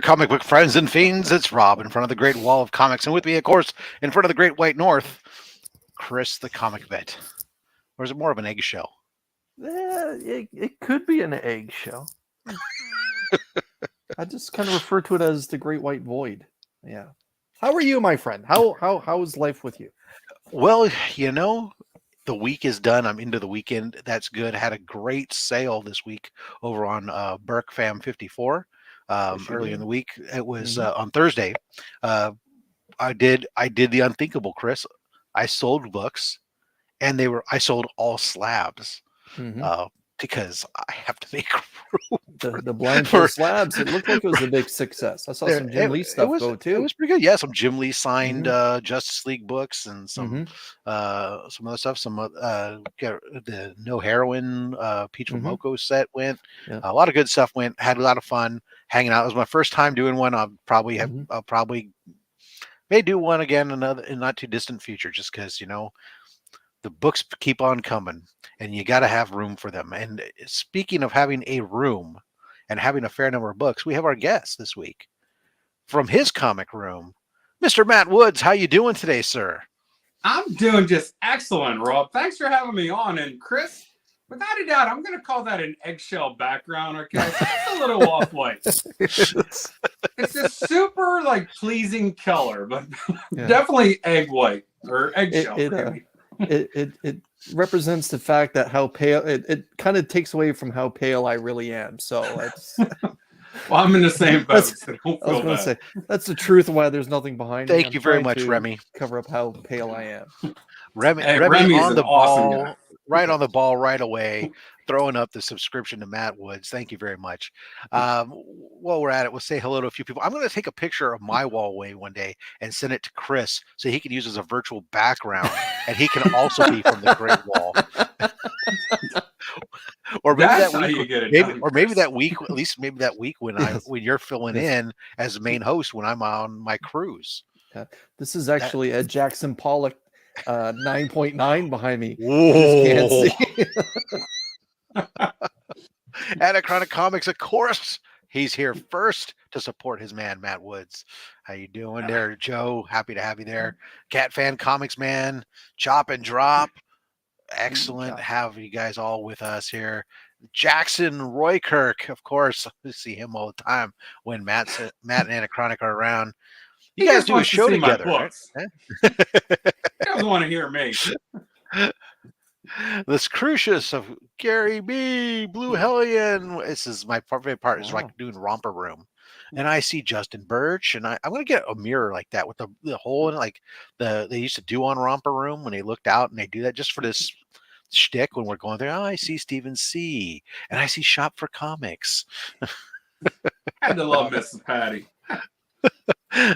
comic book friends and fiends. It's Rob in front of the Great Wall of Comics, and with me, of course, in front of the Great White North, Chris the Comic Vet. Or is it more of an eggshell? It could be an eggshell. I just kind of refer to it as the Great White Void. Yeah. How are you, my friend? How is life with you? Well, the week is done. I'm into the weekend. That's good. Had a great sale this week over on Burke Fam 54. Earlier in the week, it was on Thursday. I did the unthinkable, Chris. I sold books, and I sold all slabs because I have to make room. The blind for slabs. It looked like it was a big success. I saw some Jim Lee stuff go too. It was pretty good. Yeah, some Jim Lee signed Justice League books and some other stuff. Some the No Heroin Peach Momoko set went. Yeah. A lot of good stuff went. Had a lot of fun hanging out. It was my first time doing one. I'll probably may do one again in not too distant future, just because the books keep on coming and you got to have room for them. And speaking of having a room and having a fair number of books, we have our guest this week from his comic room, Mr. Matt Woods. How you doing today, sir? I'm doing just excellent, Rob. Thanks for having me on. And Chris, without a doubt, I'm going to call that an eggshell background. Okay, it's a little off-white. It's a super pleasing color, but definitely egg white or eggshell. It represents the fact that how pale it kind of takes away from how pale I really am. So it's well, I'm in the same boat. So I was going to say that's the truth. Why there's nothing behind. Thank you very much, Remy. Cover up how pale I am. Remy on the ball, right on the ball, right away, throwing up the subscription to Matt Woods. Thank you very much. While we're at it, we'll say hello to a few people. I'm going to take a picture of my wallway one day and send it to Chris so he can use as a virtual background, and he can also be from the Great Wall. Or maybe that week, at least maybe that week when you're filling in as the main host when I'm on my cruise. Yeah. This is actually a Jackson Pollock 9.9 behind me. Whoa. Just can't see. Anachronic Comics, of course. He's here first to support his man, Matt Woods. How you doing there, Joe? Happy to have you there. Cat Fan Comics Man, Chop and Drop. Excellent to have you guys all with us here. Jackson Roykirk, of course. We see him all the time when Matt and Anachronic are around. You guys do a show together, right? He doesn't want to hear me. The Crucius of Gary B. Blue Hellion. This is my favorite part. Is like doing Romper Room. And I see Justin Birch, and I'm going to get a mirror like that with the hole in it, like they used to do on Romper Room when they looked out, and they do that just for this shtick when we're going there. Oh, I see Stephen C. And I see Shop for Comics. I had to love Mrs. Patty.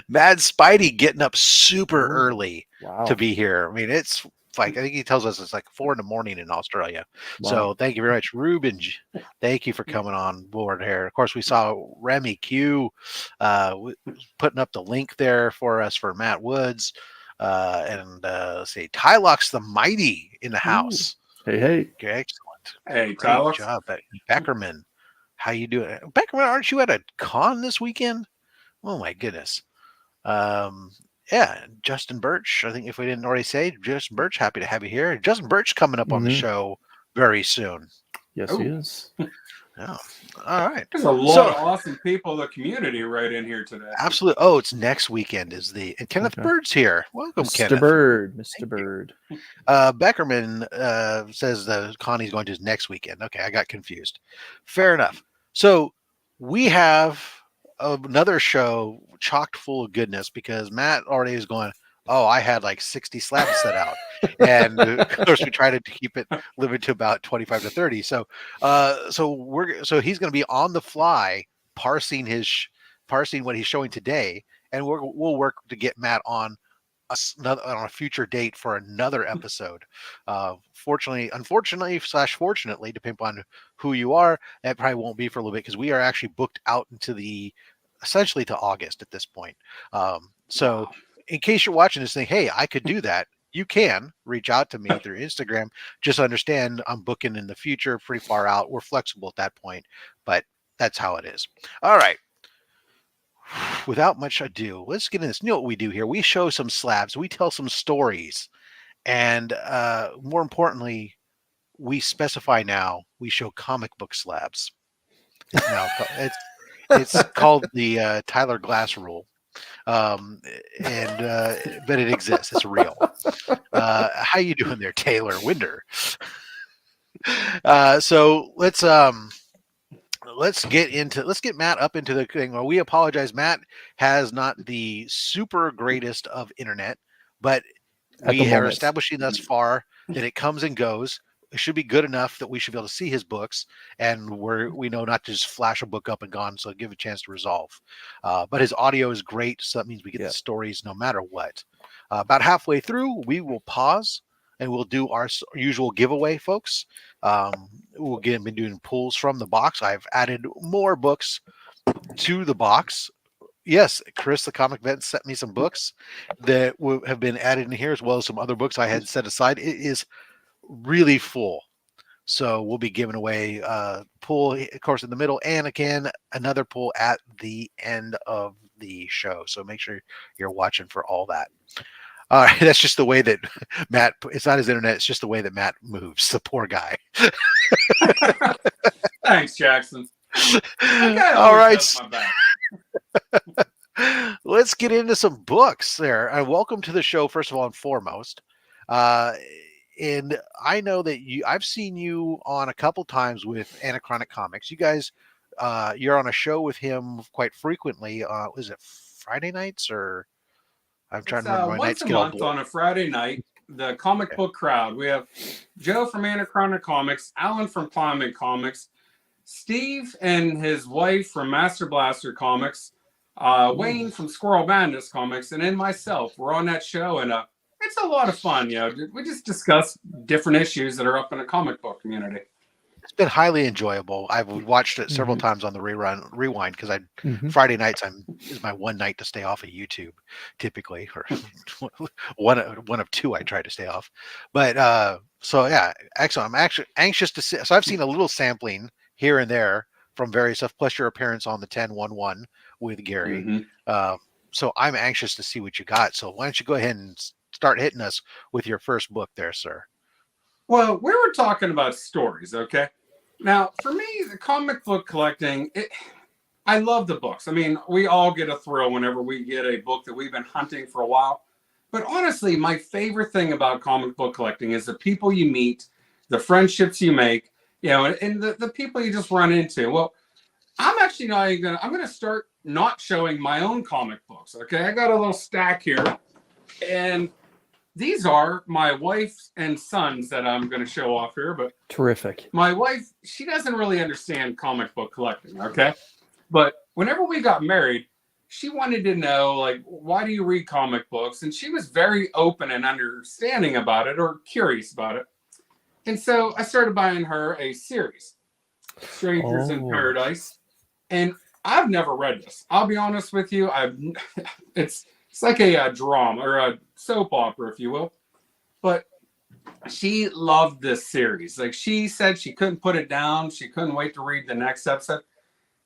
Mad Spidey getting up super early to be here. I mean, it's like, I think he tells us it's like 4 a.m. in Australia. Wow. So thank you very much, Ruben. Thank you for coming on board here. Of course, we saw Remy Q putting up the link there for us for Matt Woods. Let's see, Tylox the Mighty in the house. Hey. Okay, excellent. Hey, great Tylox. Job. Beckerman. How you doing? Beckerman, aren't you at a con this weekend? Oh my goodness. Yeah, Justin Birch. I think if we didn't already say, Justin Birch, happy to have you here. Justin Birch coming up on the show very soon. Yes, he is. Yeah. All right. There's a lot of awesome people in the community right in here today. Absolutely. Oh, it's next weekend and Kenneth Bird's here. Welcome, Mr. Kenneth. Mr. Bird. Beckerman says the Connie's going to next weekend. Okay, I got confused. Fair enough. So we have another show chocked full of goodness because Matt already is going, oh, I had like 60 slabs set out. And of course we try to keep it limited to about 25 to 30. So so he's going to be on the fly parsing what he's showing today, and we'll work to get Matt on a future date for another episode. Unfortunately, depending on who you are, that probably won't be for a little bit because we are actually booked out into essentially to August at this point. So in case you're watching this thing, hey, I could do that. You can reach out to me through Instagram. Just understand I'm booking in the future pretty far out. We're flexible at that point, but that's how it is. All right. without much ado, let's get into this. You know what we do here? We show some slabs. We tell some stories, and more importantly, we specify now. We show comic book slabs. It's now it's called the Tyler Glass rule, and but it exists. It's real. How you doing there, Taylor Winder? So let's get Matt up into the thing. Well, we apologize. Matt has not the super greatest of internet, but we are establishing thus far that it comes and goes. It should be good enough that we should be able to see his books, and we know not to just flash a book up and gone, so give a chance to resolve. But his audio is great, so that means we get the stories no matter what. About halfway through, we will pause and we'll do our usual giveaway, folks. We'll be doing pulls from the box. I've added more books to the box. Yes, Chris, the comic vet, sent me some books that have been added in here, as well as some other books I had set aside. It is really full. So we'll be giving away a pull, of course, in the middle, and again, another pull at the end of the show. So make sure you're watching for all that. All right, that's just the way that Matt, it's not his internet, it's just the way that Matt moves, the poor guy. Thanks, Jackson. All right. Let's get into some books there. Welcome to the show, first of all and foremost. And I know that I've seen you on a couple times with Anachronic Comics. You guys, you're on a show with him quite frequently. Is it Friday nights or? I'm trying to remember my once a month on a Friday night. The comic book crowd. We have Joe from Anachronic Comics, Alan from Climate Comics, Steve and his wife from Master Blaster Comics, Wayne from Squirrel Madness Comics, and then myself. We're on that show, and it's a lot of fun. You know, we just discuss different issues that are up in the comic book community. It's been highly enjoyable. I've watched it several times on the rewind because Friday nights is my one night to stay off of YouTube, typically, or one of two I try to stay off. But so yeah, excellent. I'm actually anxious to see. So I've seen a little sampling here and there from various stuff, plus your appearance on the 10-1-1 with Gary. So I'm anxious to see what you got. So why don't you go ahead and start hitting us with your first book there, sir? Well, we were talking about stories, okay? Now, for me, the comic book collecting, I love the books. I mean, we all get a thrill whenever we get a book that we've been hunting for a while. But honestly, my favorite thing about comic book collecting is the people you meet, the friendships you make, you know, and the people you just run into. Well, I'm actually I'm going to start not showing my own comic books, okay? I got a little stack here, and these are my wife and sons that I'm going to show off here. But terrific. My wife, she doesn't really understand comic book collecting, okay? But whenever we got married, she wanted to know, like, why do you read comic books? And she was very open and understanding about it, or curious about it. And so I started buying her a series, Strangers in Paradise. And I've never read this. I'll be honest with you. It's like a drama or a soap opera, if you will. But she loved this series. Like, she said she couldn't put it down. She couldn't wait to read the next episode.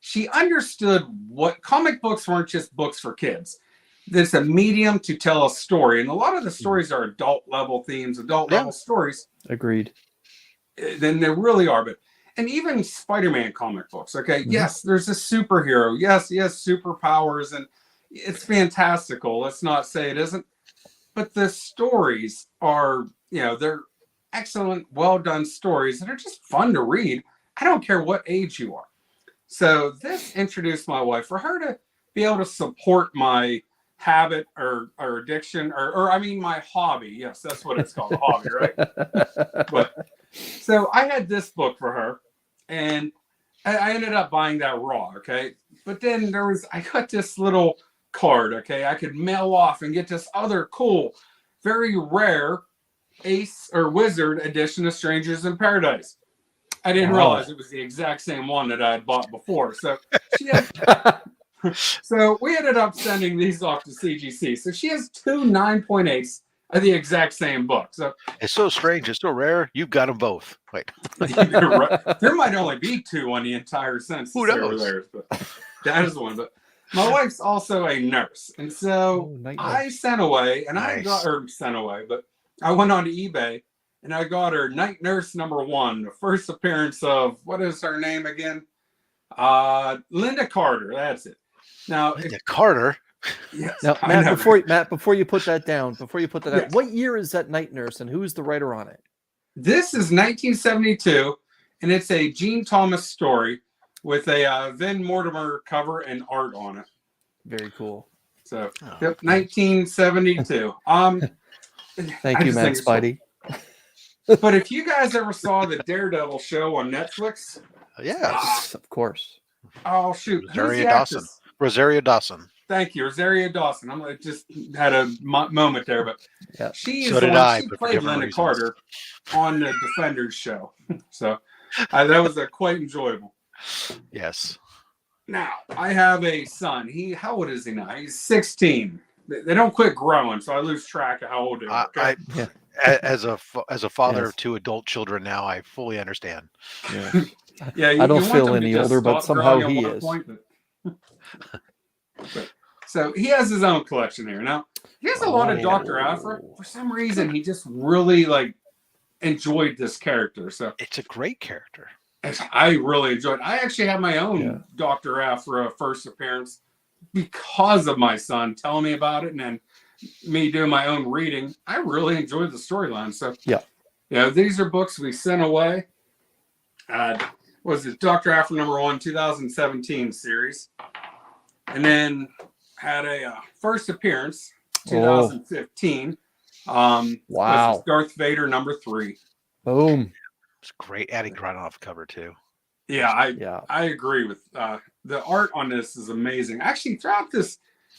She understood what comic books weren't just books for kids. There's a medium to tell a story. And a lot of the stories are adult level themes, adult level stories. Agreed. Then they really are. And even Spider-Man comic books. Okay. Yes, there's a superhero. Yes, superpowers. And it's fantastical. Let's not say it isn't. But the stories are, they're excellent, well-done stories that are just fun to read. I don't care what age you are. So this introduced my wife, for her to be able to support my habit or addiction, or I mean my hobby. Yes, that's what it's called, a hobby, right? But so I had this book for her, and I ended up buying that raw, okay? But then I got this little card, okay? I could mail off and get this other cool, very rare Ace or Wizard edition of Strangers in Paradise. I didn't realize it was the exact same one that I had bought before. So so we ended up sending these off to CGC. So she has two 9.8s of the exact same book. So it's so strange. It's so rare. You've got them both. Wait. Right. There might only be two on the entire census. Who knows? There, but that is one. But My wife's also a nurse, and so night I nurse. sent away, and I Nice. got her sent away, but I went on to eBay, and I got her Night Nurse #1, the first appearance of, what is her name again? Linda Carter, that's it. Now, Linda Carter. yes, Now, I know. Matt, before you put that down, Yes. what year is that Night Nurse, and who's the writer on it? This is 1972, and it's a Gene Thomas story with a Vin Mortimer cover and art on it. Very cool. So, Oh, yep, 1972. Thank I you, just Matt think it's cool. Spidey. But if you guys ever saw the Daredevil show on Netflix, Yeah. Of course. oh shoot, who's Rosario the Dawson. actress? Rosario Dawson. Thank you, Rosario Dawson. I just had a moment there, but Yeah. she So is the did one. I, She but for played different Linda reasons. Carter on the Defenders show, so that was quite enjoyable. Yes. Now I have a son. How old is he now? He's 16. They don't quit growing, so I lose track of how old they are. Okay? Yeah. As a father Yes. of 2 adult children now, I fully understand. Yeah. Yeah, I don't want feel them to any just older, but stop somehow growing at he one is. point, but so he has his own collection here. Now he has a lot of Dr. Aphra. For some reason, he just really enjoyed this character. So It's a great character. I really enjoyed it. I actually have my own Yeah. Dr. Aphra first appearance because of my son telling me about it, and then me doing my own reading. I really enjoyed the storyline. So Yeah. these are books we sent away. Was it Dr. Aphra #1, 2017 series, and then had a first appearance 2015. Wow. Was Darth Vader #3. Boom. It's great. Adding Granov cover too. Yeah. I agree with the art on this is amazing. Actually, throughout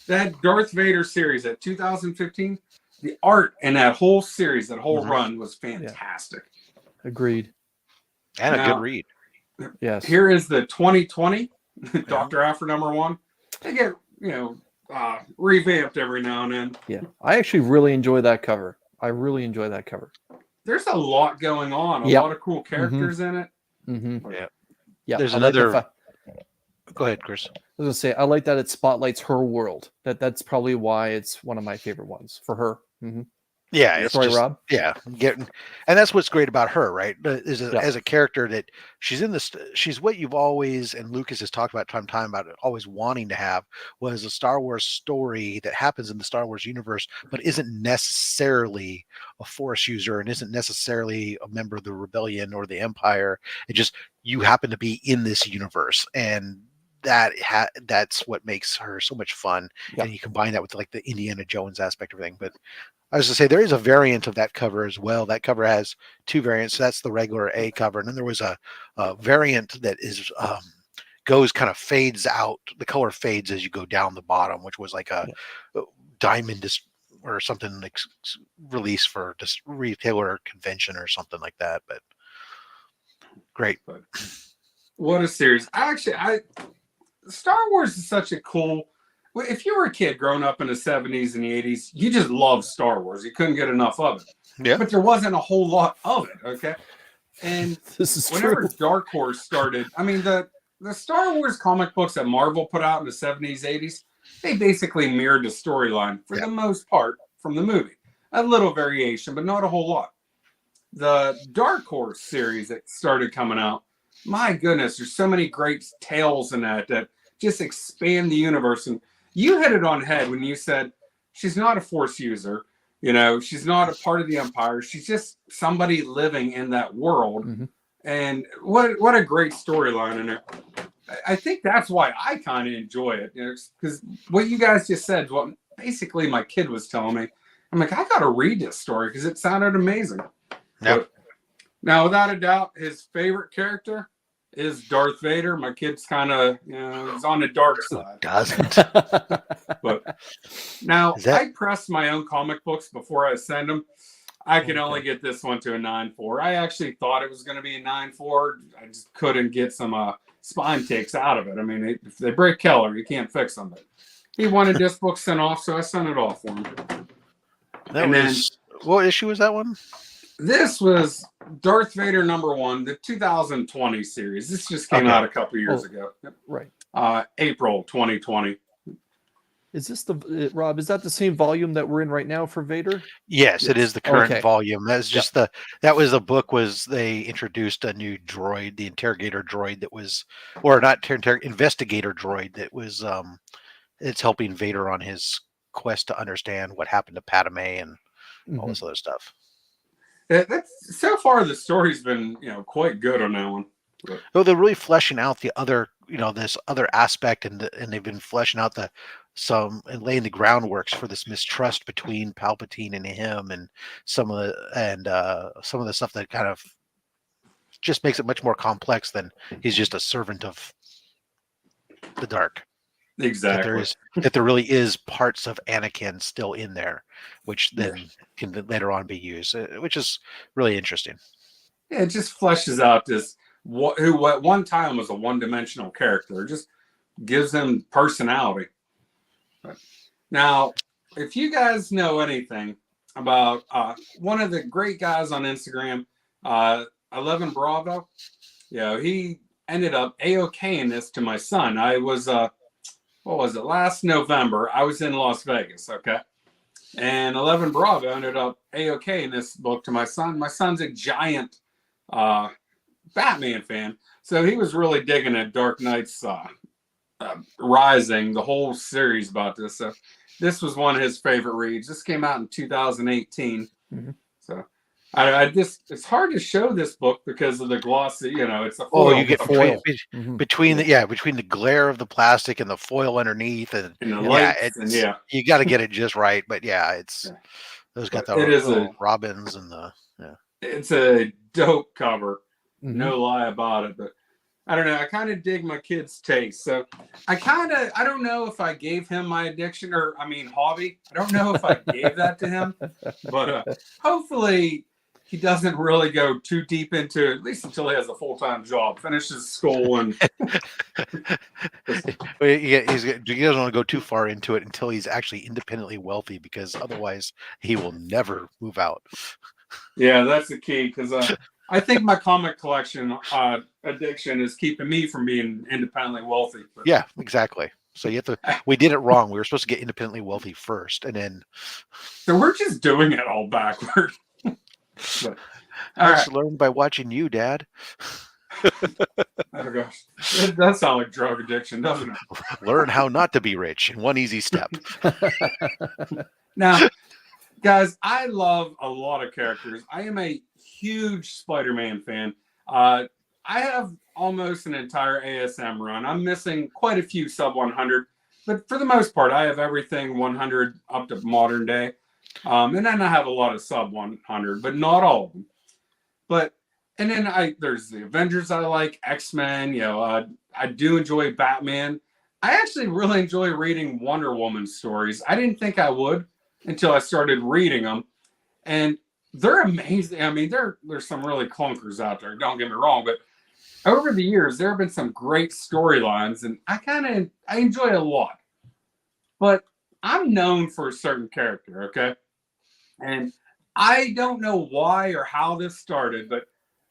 that Darth Vader series at 2015, the art in that whole series, that whole run was fantastic. Agreed. And a Now, good read. Yes. Here is the 2020 Dr. Aphra #1. They get revamped every now and then. Yeah. I actually really enjoy that cover. There's a lot going on. A lot of cool characters in it. Mm-hmm. Yeah. Yeah. There's I like the another. Go ahead, Chris. I was gonna say I like that it spotlights her world. That's probably why it's one of my favorite ones for her. Mm-hmm. Yeah, it's Sorry, just, Rob. Yeah, and that's what's great about her, right? As a character that she's in this, she's what you've always, and Lucas has talked about time to time about it, always wanting to have was a Star Wars story that happens in the Star Wars universe, but isn't necessarily a Force user and isn't necessarily a member of the Rebellion or the Empire. It just you happen to be in this universe, and that's what makes her so much fun. Yeah. And you combine that with the Indiana Jones aspect of everything, but. I was going to say there is a variant of that cover as well. That cover has 2 variants. So that's the regular A cover, and then there was a variant that is fades out. The color fades as you go down the bottom, which was like a diamond or something release for just retailer convention or something like that. But great. What a series! Star Wars is such a cool. If you were a kid growing up in the 70s and the 80s, you just loved Star Wars. You couldn't get enough of it. Yeah. But there wasn't a whole lot of it, okay? And This is whenever true. Dark Horse started, I mean, the Star Wars comic books that Marvel put out in the 70s, 80s, they basically mirrored the storyline for the most part from the movie. A little variation, but not a whole lot. The Dark Horse series that started coming out, my goodness, there's so many great tales in that just expand the universe. And you hit it on head when you said she's not a Force user. She's not a part of the Empire. She's just somebody living in that world. Mm-hmm. And what a great storyline in there. I think that's why I kind of enjoy it. Because what you guys just said is what basically my kid was telling me. I'm like, I got to read this story because it sounded amazing. Yeah. Now, without a doubt, his favorite character is Darth Vader. My kid's kind of, he's on the dark side. Doesn't. But now I press my own comic books before I send them. I can only get this one to a 9.4. I actually thought it was going to be a 9.4. I just couldn't get some spine takes out of it. I mean, if they break Keller, you can't fix them. But he wanted this book sent off, so I sent it off for him. What issue was that one? This was Darth Vader #1, the 2020 series. This just came out a couple years ago. Right. April 2020. Is this the Rob? Is that the same volume that we're in right now for Vader? Yes, it is the current Okay. volume. That's just that was the book was they introduced a new droid, the interrogator droid that was, or not investigator droid that was it's helping Vader on his quest to understand what happened to Padme and all this other stuff. That's so far the story's been quite good on that one. But, Though they're really fleshing out the other, this other aspect, and they've been fleshing out and laying the groundworks for this mistrust between Palpatine and him, and some of the stuff that kind of just makes it much more complex than he's just a servant of the dark. exactly. That there really is parts of Anakin still in there, which then can later on be used, which is really interesting. Yeah, it just fleshes out this who at one time was a one-dimensional character. It just gives him personality. But now, if you guys know anything about one of the great guys on Instagram, 11 Bravo, he ended up A-OK-ing this to my son. I was what was it, last November, I was in Las Vegas, okay? And 11 Bravo ended up A-OK-ing this book to my son. My son's a giant Batman fan, so he was really digging at Dark Knight's Rising, the whole series about this. So this was one of his favorite reads. This came out in 2018. So I just, it's hard to show this book because of the glossy, it's a foil. Oh, you get foil. between the glare of the plastic and the foil underneath, and the lights, you got to get it just right. But those got the robins and it's a dope cover. No lie about it, but I don't know. I kind of dig my kid's taste. So I don't know if I gave him my addiction hobby. I don't know if I gave that to him, but hopefully he doesn't really go too deep into it, at least until he has a full-time job, finishes school. And he doesn't want to go too far into it until he's actually independently wealthy, because otherwise he will never move out. Yeah, that's the key, because I think my comic collection addiction is keeping me from being independently wealthy. But. Yeah, exactly. So you have to. We did it wrong. We were supposed to get independently wealthy first, and then. So we're just doing it all backward. But, I just learned by watching you, Dad. Oh gosh, that does sound like drug addiction, doesn't it? Learn how not to be rich in one easy step. Now, guys, I love a lot of characters. I am a huge Spider-Man fan. I have almost an entire ASM run. I'm missing quite a few sub 100, but for the most part, I have everything 100 up to modern day. And then I have a lot of sub 100, but not all of them. And then there's the Avengers I like, X-Men. I do enjoy Batman. I actually really enjoy reading Wonder Woman stories. I didn't think I would until I started reading them, and they're amazing. I mean, there's some really clunkers out there. Don't get me wrong, but over the years there have been some great storylines, and I enjoy a lot. But I'm known for a certain character, okay? And I don't know why or how this started, but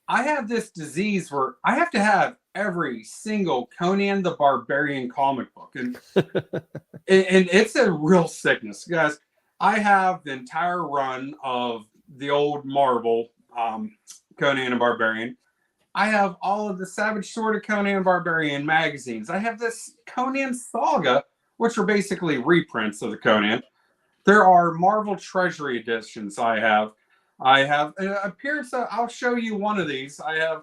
I have this disease where I have to have every single Conan the Barbarian comic book. And, and it's a real sickness, guys. I have the entire run of the old Marvel Conan and Barbarian. I have all of the Savage Sword of Conan and Barbarian magazines. I have this Conan Saga, which are basically reprints of the Conan. There are Marvel Treasury editions I have. I have an appearance. I'll show you one of these. I have,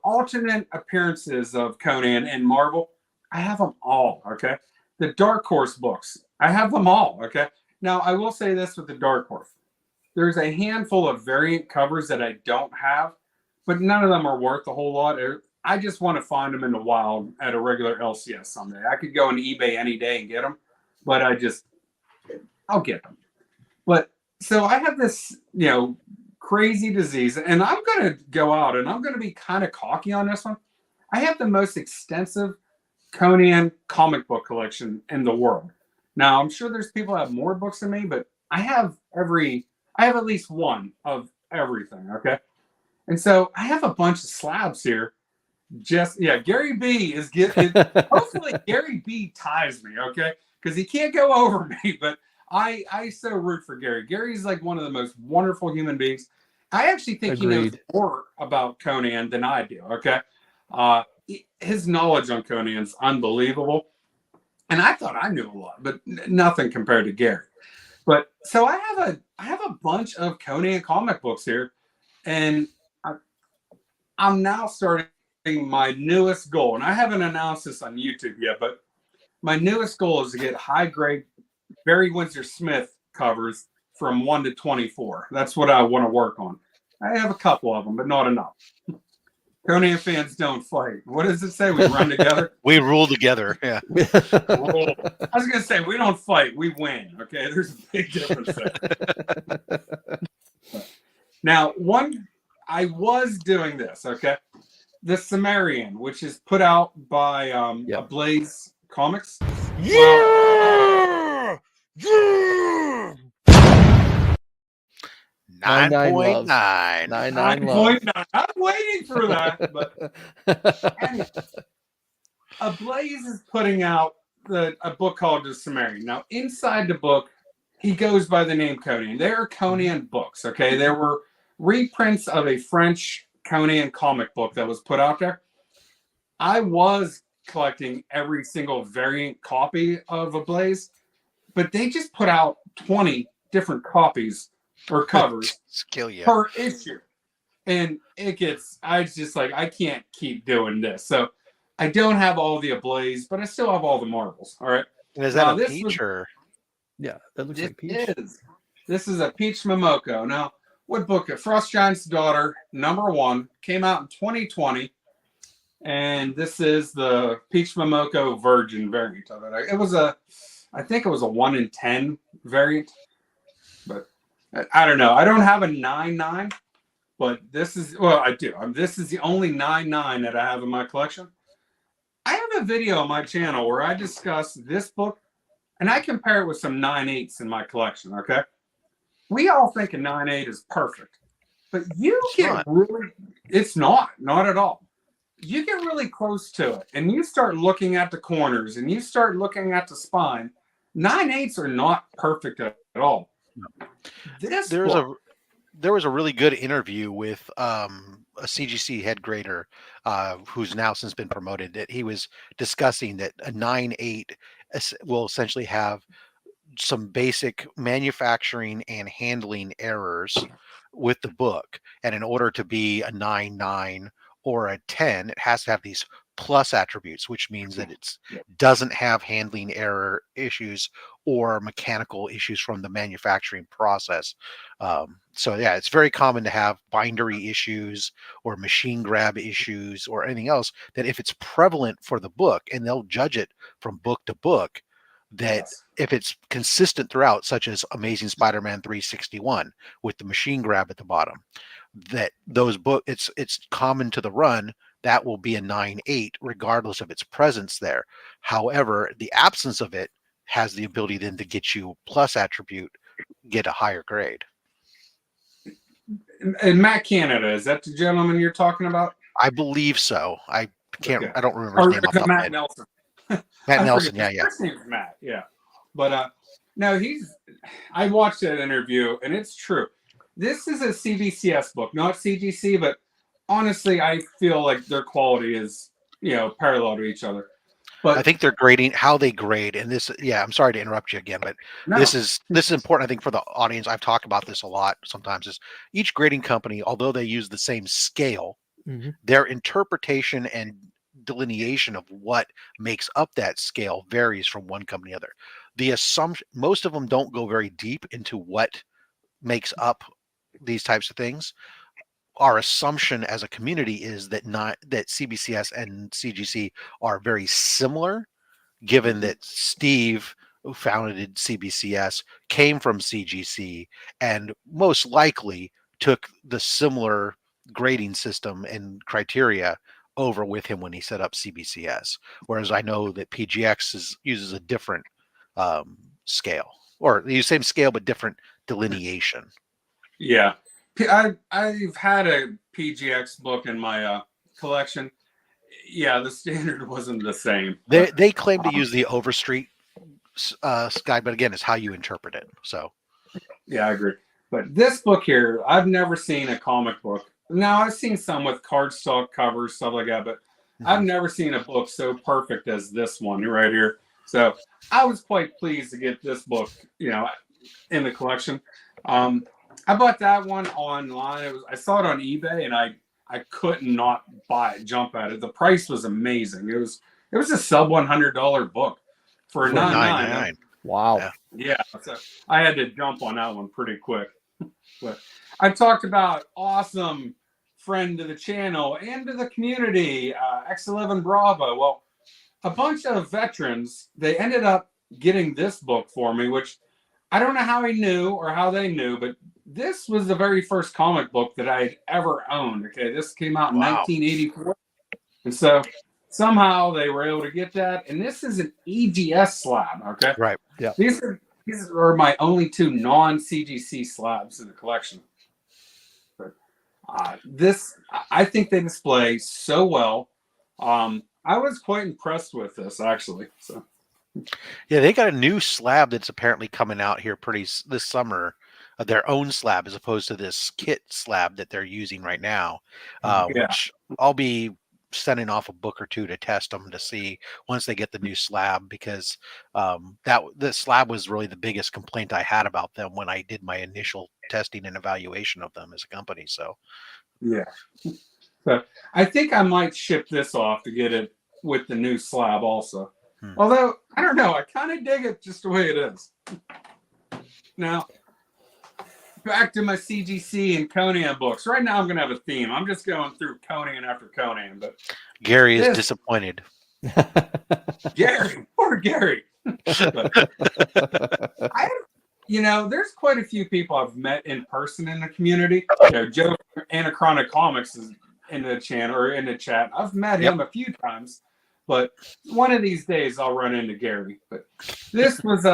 alternate appearances of Conan and Marvel. I have them all, okay? The Dark Horse books, I have them all, okay? Now, I will say this with the Dark Horse. There's a handful of variant covers that I don't have, but none of them are worth a whole lot. I just want to find them in the wild at a regular LCS someday. I could go on eBay any day and get them, but I'll get them. But so I have this, crazy disease, and I'm going to go out and I'm going to be kind of cocky on this one. I have the most extensive Conan comic book collection in the world. Now, I'm sure there's people that have more books than me, but I have at least one of everything, okay? And so I have a bunch of slabs here. Gary B is getting, hopefully Gary B ties me, okay? because he can't go over me. But I so root for Gary. Gary's like one of the most wonderful human beings. I actually think he knows more about Conan than I do. Okay, his knowledge on Conan's unbelievable, and I thought I knew a lot, but nothing compared to Gary. But so I have a bunch of Conan comic books here, and I'm now starting my newest goal, and I haven't announced this on YouTube yet, but my newest goal is to get high grade Barry Windsor Smith covers from 1 to 24. That's what I want to work on. I have a couple of them, but not enough. Conan fans don't fight. What does it say? We run together? We rule together. Yeah. I was going to say, we don't fight. We win. Okay. There's a big difference there. Now, I was doing this. Okay. The Sumerian, which is put out by Blaze Comics. Yeah! Yeah! 9.9. 9.9. I'm waiting for that. But anyway, Blaze is putting out a book called The Sumerian. Now, inside the book, he goes by the name Conan. There are Conan books, okay? There were reprints of a French Conan comic book that was put out there. I was collecting every single variant copy of Blaze, but they just put out 20 different copies or covers per issue. And I just like, I can't keep doing this. So I don't have all the Ablaze, but I still have all the marbles. All right. And is that a peach or? Yeah, that looks like peach. This is a peach Momoko. Now, what book? Frost Giant's Daughter, #1, came out in 2020. And this is the Peach Momoko Virgin variant of it. I think it was a 1 in 10 variant. But I don't know. I don't have a 9.9, but this is, well, I do. This is the only 9.9 that I have in my collection. I have a video on my channel where I discuss this book, and I compare it with some 9.8s in my collection, okay? We all think a 9.8 is perfect, but it's not at all. You get really close to it, and you start looking at the corners, and you start looking at the spine. 9.8s are not perfect at all. There was a really good interview with a CGC head grader who's now since been promoted, that he was discussing that a 9.8 will essentially have some basic manufacturing and handling errors with the book, and in order to be a 9.9 or a 10, it has to have these plus attributes, which means that it doesn't have handling error issues or mechanical issues from the manufacturing process. So yeah, it's very common to have bindery issues or machine grab issues or anything else that if it's prevalent for the book, and they'll judge it from book to book, that if it's consistent throughout, such as Amazing Spider-Man 361 with the machine grab at the bottom, that those it's common to the run, that will be a 9.8 regardless of its presence there. However, the absence of it has the ability then to get you plus attribute, get a higher grade. And Matt Canada, is that the gentleman you're talking about? I believe so. I don't remember his name off the top of my head. Nelson. Matt Nelson, yeah. His name is Matt, yeah. But no, I watched that interview, and it's true. This is a CBCS book, not CGC, but honestly, I feel like their quality is, parallel to each other. But I think they're grading how they grade, and this, I'm sorry to interrupt you again, but this is important, I think, for the audience. I've talked about this a lot sometimes, is each grading company, although they use the same scale, their interpretation and delineation of what makes up that scale varies from one company to the other. The assumption, most of them don't go very deep into what makes up these types of things. Our assumption as a community is that that CBCS and CGC are very similar, given that Steve, who founded CBCS, came from CGC and most likely took the similar grading system and criteria over with him when he set up CBCS. Whereas I know that PGX uses a different scale, or the same scale but different delineation. Yeah. I've had a PGX book in my collection. Yeah, the standard wasn't the same. They claim to use the Overstreet Sky, but again, it's how you interpret it. So Yeah, I agree. But this book here, I've never seen a comic book. Now, I've seen some with cardstock covers, stuff like that, but I've never seen a book so perfect as this one right here. So I was quite pleased to get this book, in the collection. I bought that one online. I saw it on eBay, and I couldn't not buy it, jump at it. The price was amazing. It was a sub $100 book for $9.99. Wow. Yeah, so I had to jump on that one pretty quick. But I talked about awesome friend to the channel and to the community, X11 Bravo. Well, a bunch of veterans, they ended up getting this book for me, which I don't know how he knew or how they knew, but this was the very first comic book that I had ever owned. Okay, this came out in 1984. And so somehow they were able to get that. And this is an EGS slab, okay? right. Yeah. These are my only two non-CGC slabs in the collection. But this, I think they display so well. I was quite impressed with this, actually. So. Yeah, they got a new slab that's apparently coming out here this summer, their own slab as opposed to this kit slab that they're using right now, which I'll be sending off a book or two to test them to see once they get the new slab, because the slab was really the biggest complaint I had about them when I did my initial testing and evaluation of them as a company. So yeah, so I think I might ship this off to get it with the new slab also. Although I don't know, I kind of dig it just the way it is. Now, back to my CGC and Conan books. Right now I'm going to have a theme. I'm just going through Conan after Conan. But Gary is disappointed. Gary, poor Gary. There's quite a few people I've met in person in the community. Joe Anachronic Comics is in the channel or in the chat. I've met him a few times, but one of these days I'll run into Gary. But this was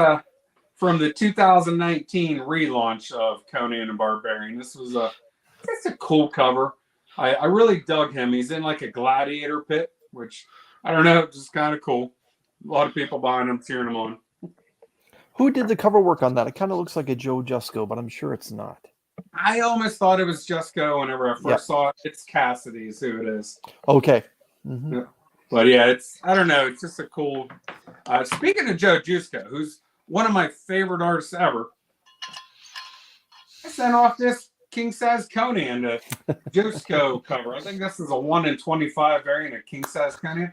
from the 2019 relaunch of Conan and Barbarian. This was just a cool cover. I really dug him. He's in like a gladiator pit, which I don't know, just kind of cool. A lot of people buying him, cheering him on. Who did the cover work on that? It kind of looks like a Joe Jusko, but I'm sure it's not. I almost thought it was Jusko whenever I first saw it. It's Cassidy's who it is. Okay. Yeah. But yeah, I don't know. It's just a cool. Speaking of Joe Jusko, who's one of my favorite artists ever, I sent off this King Size Conan to Jusko cover. I think this is a 1 in 25 variant of King Size Conan.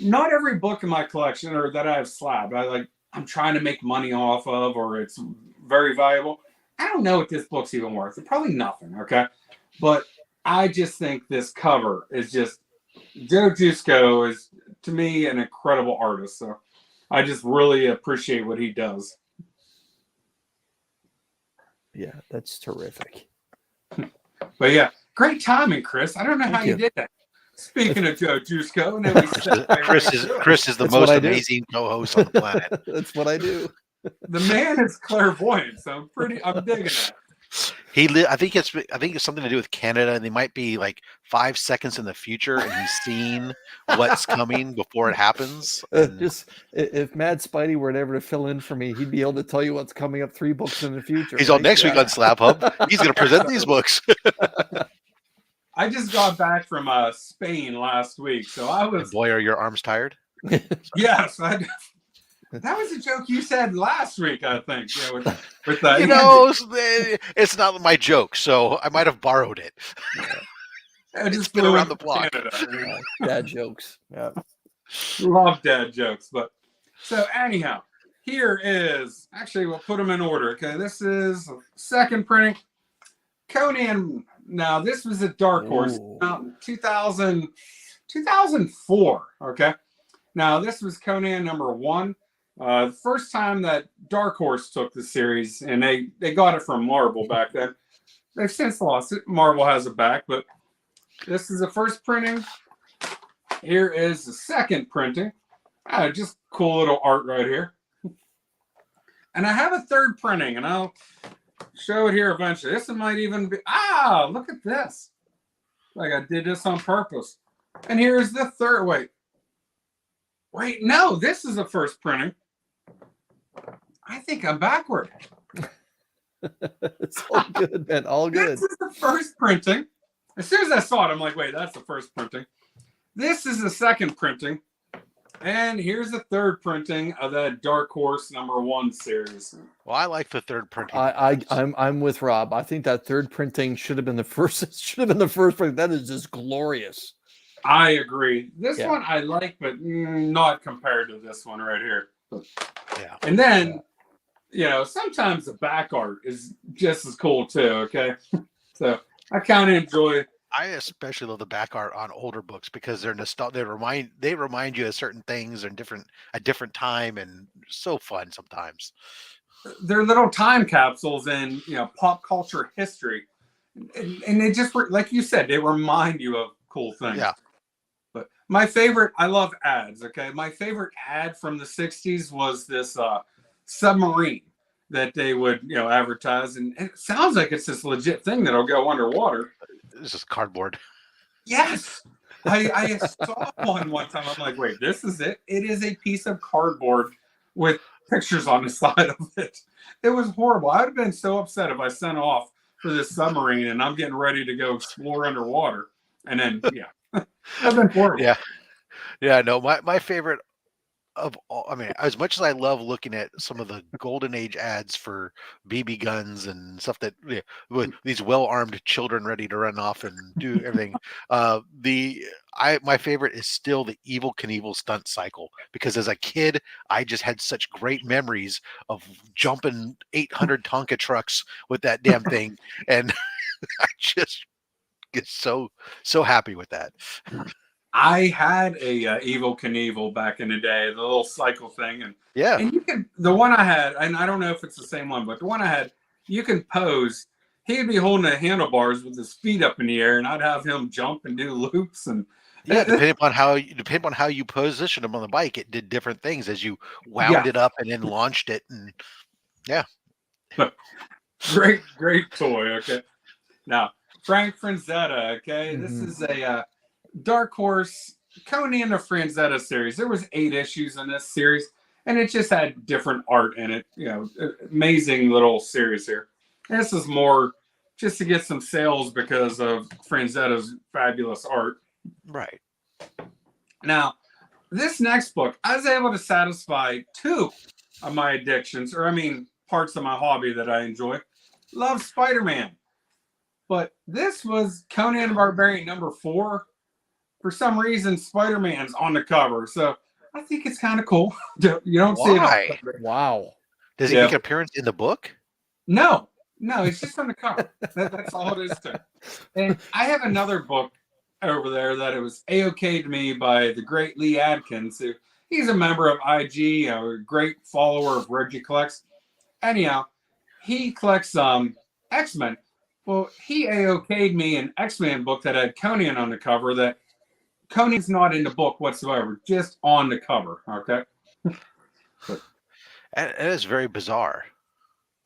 Not every book in my collection or that I have slabbed, I'm trying to make money off of, or it's very valuable. I don't know what this book's even worth. It's probably nothing, okay? But I just think this cover is just, Joe Jusko is, to me, an incredible artist. So I just really appreciate what he does. Yeah, that's terrific. But yeah, great timing, Chris. I don't know how you did that. Speaking of Joe Jusko, and then we Chris is the most amazing co-host on the planet. That's what I do. The man is clairvoyant, so I'm digging that. I think it's something to do with Canada, and they might be like 5 seconds in the future, and he's seen what's coming before it happens. Just if Mad Spidey were ever to fill in for me, he'd be able to tell you what's coming up 3 books in the future. He's on next week on Slab Hub. He's going to present these books. I just got back from Spain last week, so I was. And boy, are your arms tired? Yes, that was a joke you said last week, I think. Yeah, with that. It's not my joke, so I might have borrowed it. I just been around the block. Dad jokes. Yeah, love dad jokes. But so anyhow, here is actually we'll put them in order. Okay, this is second printing. Conan. Now, this was a Dark Horse, 2004, okay? Now, this was Conan number 1. The first time that Dark Horse took the series, and they got it from Marvel back then. They've since lost it. Marvel has it back, but this is the first printing. Here is the second printing. Just cool little art right here. And I have a third printing, and I'll show it here eventually. This might even be, look at this. Like I did this on purpose. And here's the third, wait, no, this is the first printing. I think I'm backward. It's all good, man. All good. This is the first printing. As soon as I saw it, I'm like, wait, that's the first printing. This is the second printing. And here's the third printing of that Dark Horse #1 series. Well, I like the third printing. I'm with Rob. I think that third printing should have been the first. It should have been the first printing. That is just glorious. I agree. This one I like, but not compared to this one right here. Yeah. And then, sometimes the back art is just as cool too. Okay. So I kind of enjoy. I especially love the back art on older books because they're nostalgic. They remind you of certain things and a different time, and so fun sometimes. They're little time capsules in pop culture history, and they just like you said, they remind you of cool things. Yeah. But my favorite, I love ads. Okay, my favorite ad from the '60s was this submarine that they would advertise, and it sounds like it's this legit thing that'll go underwater. This is cardboard. Yes. I saw one time. I'm like, wait, this is it? It is a piece of cardboard with pictures on the side of it. It was horrible. I would have been so upset if I sent off for this submarine and I'm getting ready to go explore underwater. And then, I've been horrible. Yeah. Yeah, no, my favorite of all, I mean, as much as I love looking at some of the golden age ads for BB guns and stuff that with these well-armed children ready to run off and do everything, my favorite is still the Evil Knievel stunt cycle, because as a kid I just had such great memories of jumping 800 Tonka trucks with that damn thing, and I just get so happy with that. I had a Evil Knievel back in the day, the little cycle thing, and the one I had, and I don't know if it's the same one, but the one I had, you can pose. He'd be holding the handlebars with his feet up in the air, and I'd have him jump and do loops, and depending on how you position him on the bike, it did different things as you wound it up and then launched it, and great toy. Okay, now Frank Franzetta. Okay, this is a Dark Horse Conan and Franzetta series. There was 8 issues in this series, and it just had different art in it. Amazing little series here. And this is more just to get some sales because of Franzetta's fabulous art. Right. Now, this next book, I was able to satisfy 2 of my addictions, parts of my hobby that I enjoy. Love Spider-Man. But this was Conan and Barbarian #4. For some reason, Spider-Man's on the cover, so I think it's kind of cool. You don't see it. Wow. Does he make an appearance in the book? No, it's just on the cover. That's all it is to it. And I have another book over there that it was A-OK to me by the great Lee Adkins. He's a member of IG, a great follower of Reggie Collects. Anyhow, he collects X-Men. Well, he A-OK'd me an X-Men book that had Conan on the cover that Conan's not in the book whatsoever, just on the cover. Okay. It is very bizarre.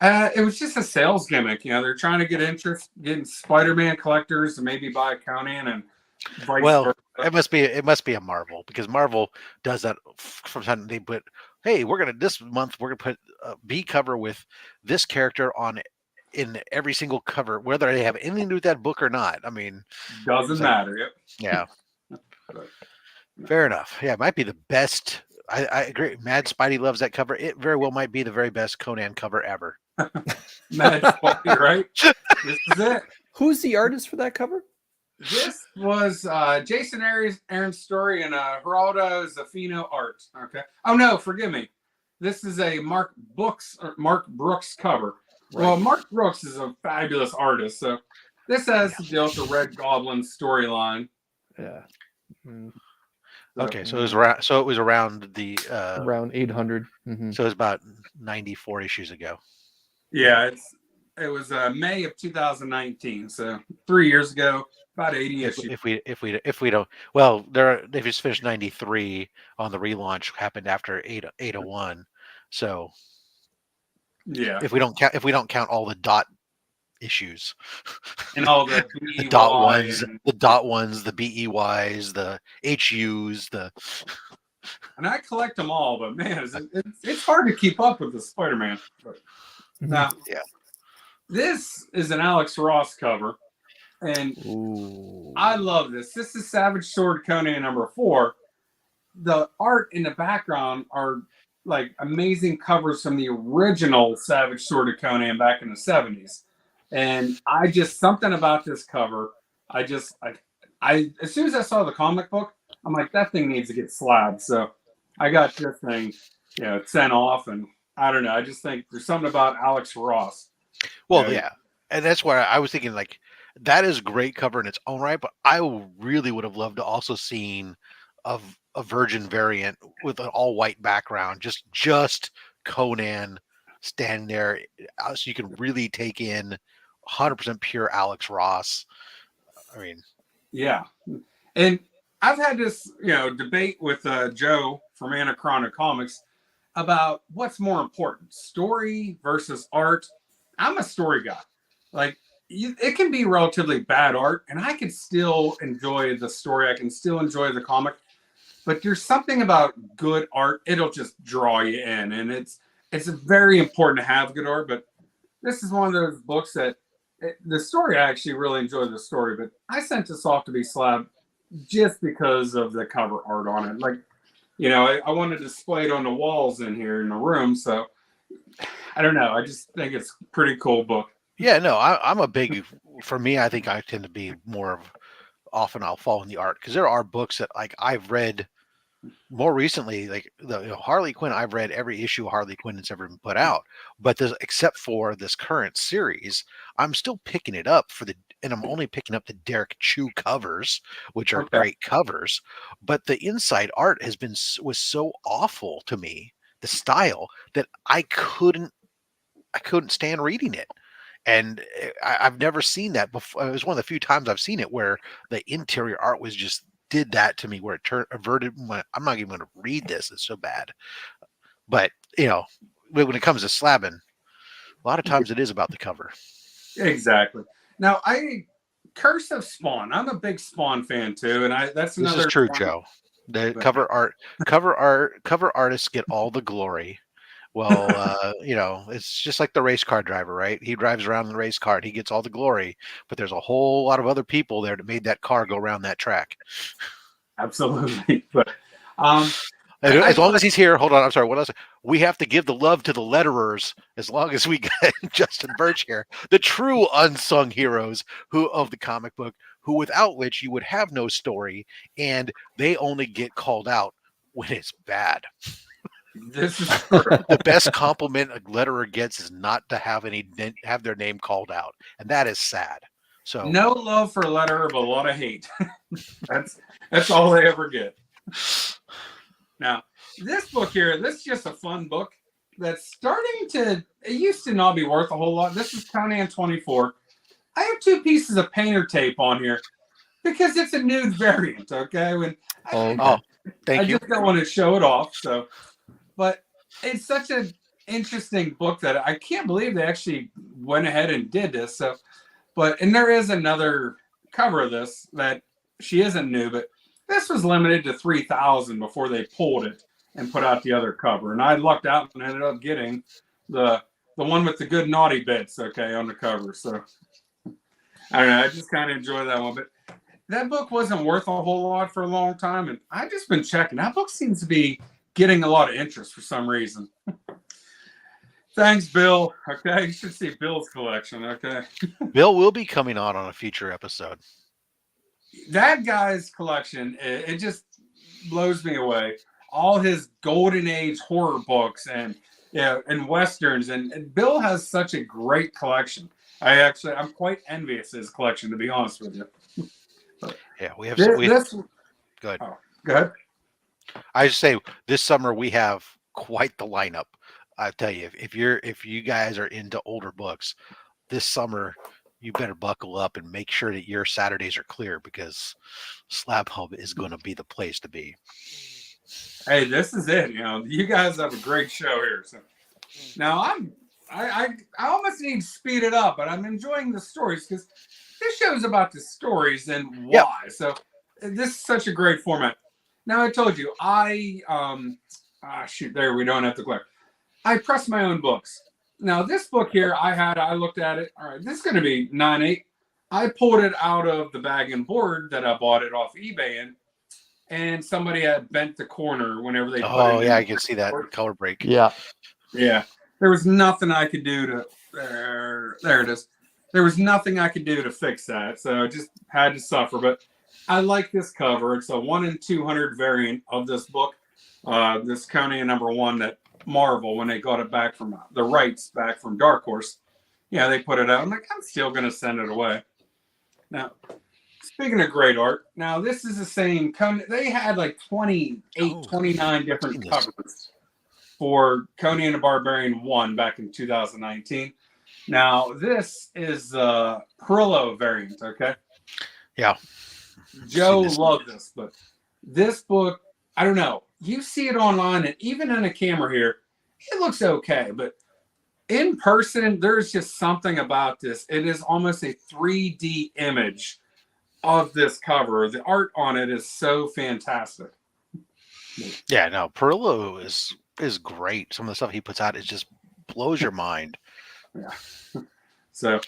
It was just a sales gimmick. They're trying to get interest, getting Spider-Man collectors to maybe buy Conan and vice versa. It must be a Marvel, because Marvel does that from time. They put, hey, this month we're gonna put a B cover with this character in every single cover, whether they have anything to do with that book or not. Doesn't matter. Yep. Yeah. Fair enough. Yeah, it might be the best. I agree. Mad Spidey loves that cover. It very well might be the very best Conan cover ever. Mad Spidey, right? This is it. Who's the artist for that cover? This was Jason Aaron's story and Geraldo Zaffino art. Okay. Oh no, forgive me. This is a Mark Brooks cover. Right. Well, Mark Brooks is a fabulous artist, so this has to deal with the Red Goblin storyline. Yeah. Okay, so it was around the around 800. So it was about 94 issues ago. Yeah, it was May of 2019, so 3 years ago, about 80 issues. If we don't, well, they just finished 93 on the relaunch, happened after 801. So yeah, if we don't count all the dot issues and all the the dot ones, the BEYs, the HUs, And I collect them all, but man, it's hard to keep up with the Spider-Man. Now, Yeah. this is an Alex Ross cover, and Ooh. I love this. This is Savage Sword Conan #4. The art in the background are like amazing covers from the original Savage Sword of Conan back in the 70s. And I just, something about this cover, I as soon as I saw the comic book, I'm like, that thing needs to get slabbed. So I got this thing, sent off, and I don't know. I just think there's something about Alex Ross. Well, yeah. And that's why I was thinking, like, that is a great cover in its own right, but I really would have loved to also seen a Virgin variant with an all white background, just Conan standing there, so you can really take in 100% pure Alex Ross. I mean, yeah. And I've had this, debate with Joe from Anachronic Comics about what's more important, story versus art. I'm a story guy. Like, it can be relatively bad art, and I can still enjoy the story. I can still enjoy the comic. But there's something about good art; it'll just draw you in, and it's very important to have good art. But this is one of those books that the story, I actually really enjoyed the story, but I sent this off to be slabbed just because of the cover art on it. Like, I wanted to display it on the walls in here in the room, so I don't know. I just think it's a pretty cool book. Yeah, no, I'm a big, for me, I think I tend to be more of, often I'll fall in the art, because there are books that, like, I've read more recently, like the Harley Quinn. I've read every issue of Harley Quinn that's ever been put out, but except for this current series, I'm still picking it up and I'm only picking up the Derek Chew covers, which are great covers, but the inside art was so awful to me, the style, that I couldn't stand reading it. And I've never seen that before. It was one of the few times I've seen it where the interior art did that to me, where it averted I'm not even going to read this. It's so bad. But, when it comes to slabbing, a lot of times it is about the cover. Exactly. Now, Curse of Spawn. I'm a big Spawn fan too, and that's another. This is true, Joe. The cover artists get all the glory. Well, it's just like the race car driver, right? He drives around in the race car and he gets all the glory, but there's a whole lot of other people there that made that car go around that track. Absolutely. But as long as he's here, hold on. I'm sorry. What else? We have to give the love to the letterers as long as we get Justin Birch here, the true unsung heroes of the comic book, without which you would have no story, and they only get called out when it's bad. This is the best compliment a letterer gets is not to have their name called out, and that is sad. So no love for a letterer, but a lot of hate. that's all they ever get. Now, this book here, this is just a fun book that's starting to. It used to not be worth a whole lot. This is Conan 24. I have 2 pieces of painter tape on here because it's a nude variant. Okay, thank I you. just don't want to show it off. So. But it's such an interesting book that I can't believe they actually went ahead and did this. So, and there is another cover of this that she isn't new, but this was limited to 3,000 before they pulled it and put out the other cover. And I lucked out and ended up getting the one with the good naughty bits, on the cover. So I don't know. I just kind of enjoy that one. But that book wasn't worth a whole lot for a long time. And I've just been checking. That book seems to be getting a lot of interest for some reason. Thanks, Bill. Okay, you should see Bill's collection. Okay, Bill will be coming on a future episode. That guy's collection, it just blows me away. All his golden age horror books and westerns, and Bill has such a great collection. I'm quite envious of his collection, to be honest with you. Yeah, we have. Good. Oh, go ahead. I just say this summer we have quite the lineup. I tell you, if you guys are into older books, this summer you better buckle up and make sure that your Saturdays are clear, because SlabHub is going to be the place to be. Hey, this is it. You guys have a great show here. So now I almost need to speed it up, but I'm enjoying the stories because this show is about the stories and why. Yep. So this is such a great format. Now I told you shoot, there we don't have to glare. I press my own books. Now this book here, I looked at it. All right, this is going to be 9.8. I pulled it out of the bag and board that I bought it off eBay in, and somebody had bent the corner whenever they put it in. Oh yeah, I can see that color break. Yeah. Yeah. There was nothing I could do to there it is. There was nothing I could do to fix that. So I just had to suffer. But I like this cover. It's a 1 in 200 variant of this book. This Conan #1 that Marvel, when they got it back from the rights back from Dark Horse, yeah, they put it out. I'm like, I'm still gonna send it away. Now, speaking of great art, now this is the same Conan. They had like 28, 29 different covers for Conan and Barbarian 1 back in 2019. Now, this is the Perillo variant, okay? Yeah. Joe loved this, but this book, I don't know. You see it online, and even in a camera here, it looks okay. But in person, there's just something about this. It is almost a 3D image of this cover. The art on it is so fantastic. Yeah, no, Perillo is great. Some of the stuff he puts out, it just blows your mind. Yeah. So,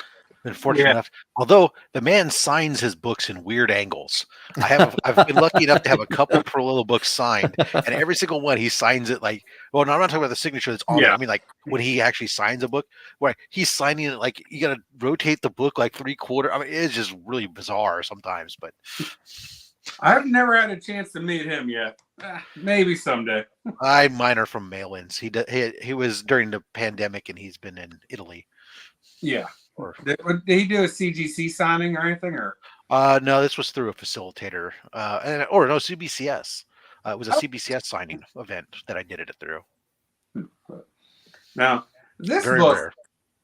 Been fortunate enough, although the man signs his books in weird angles. I've been lucky enough to have a couple Perillo books signed, and every single one he signs it like. Well, no, I'm not talking about the signature that's on it. I mean, like when he actually signs a book, where he's signing it like you got to rotate the book like 3/4. I mean, it's just really bizarre sometimes. But I've never had a chance to meet him yet. Maybe someday. Mine are from mail-ins. He was during the pandemic, and he's been in Italy. Yeah. Did he do a CGC signing or anything? Or no, this was through a facilitator, or no, CBCS. It was a CBCS signing event that I did it through. Now, this Very book, rare.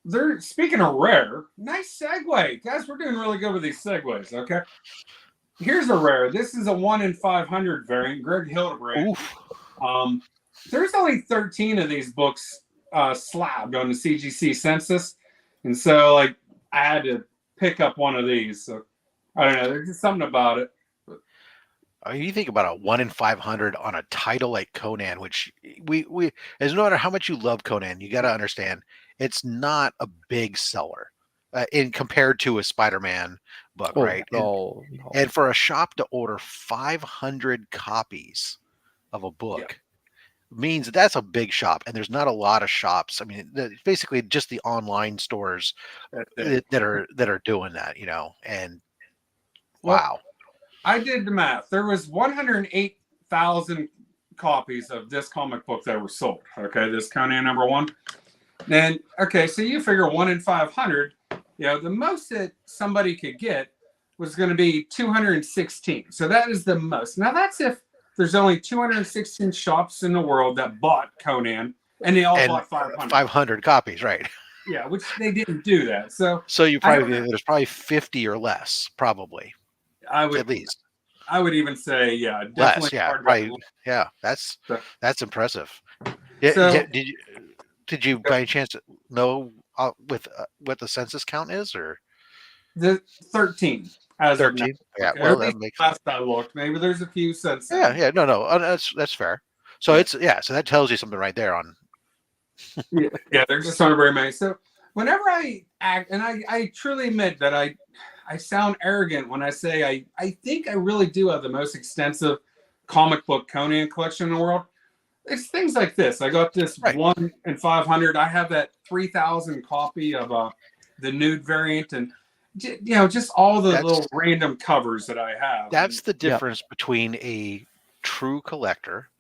they're speaking of rare, nice segue. Guys, we're doing really good with these segues, okay? Here's a rare. This is a 1 in 500 variant, Greg Hildebrand. Oof. There's only 13 of these books slabbed on the CGC census. And so, like, I had to pick up one of these. So, I don't know. There's just something about it. I mean, you think about a 1 in 500 on a title like Conan, which we as no matter how much you love Conan, you got to understand it's not a big seller in compared to a Spider-Man book, right? No. And for a shop to order 500 copies of a book means that's a big shop, and there's not a lot of shops. I mean, basically just the online stores that are doing that, and wow. I did the math. There was 108,000 copies of this comic book that were sold. Okay, this Conan #1. And okay, so you figure 1 in 500. The most that somebody could get was going to be 216. So that is the most. Now that's if there's only 216 shops in the world that bought Conan, and they all bought 500. 500 copies, right? Yeah, which they didn't do that. So you probably there's probably 50 or less, probably. I would at least. I would even say, definitely. Less, that's impressive. Yeah, So, did you by any chance know what the census count is, or the 13 as 13? Yeah, okay. well, that makes last I looked. Maybe there's a few since. Yeah, no, that's fair. So so that tells you something right there on. yeah, there's just not very many. So whenever I act, and I truly admit that I sound arrogant when I say I think I really do have the most extensive comic book Conan collection in the world. It's things like this. I got this 1 in 500. I have that 3,000 copy of the nude variant, and just all the little random covers that I have. That's the difference between a true collector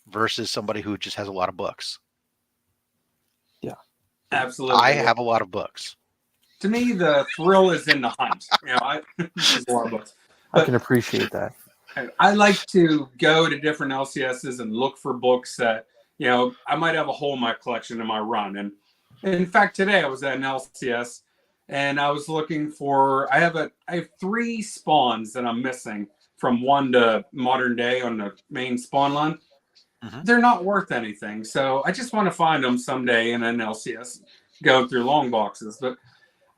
versus somebody who just has a lot of books. Yeah, absolutely. I have a lot of books. To me, the thrill is in the hunt. I there's a lot of books. I can appreciate that. I like to go to different LCSs and look for books that, I might have a hole in my collection in my run. And in fact, today I was at an LCS and I was looking for, I have 3 spawns that I'm missing from 1 to modern day on the main spawn line. Mm-hmm. They're not worth anything. So I just want to find them someday in an LCS going through long boxes. But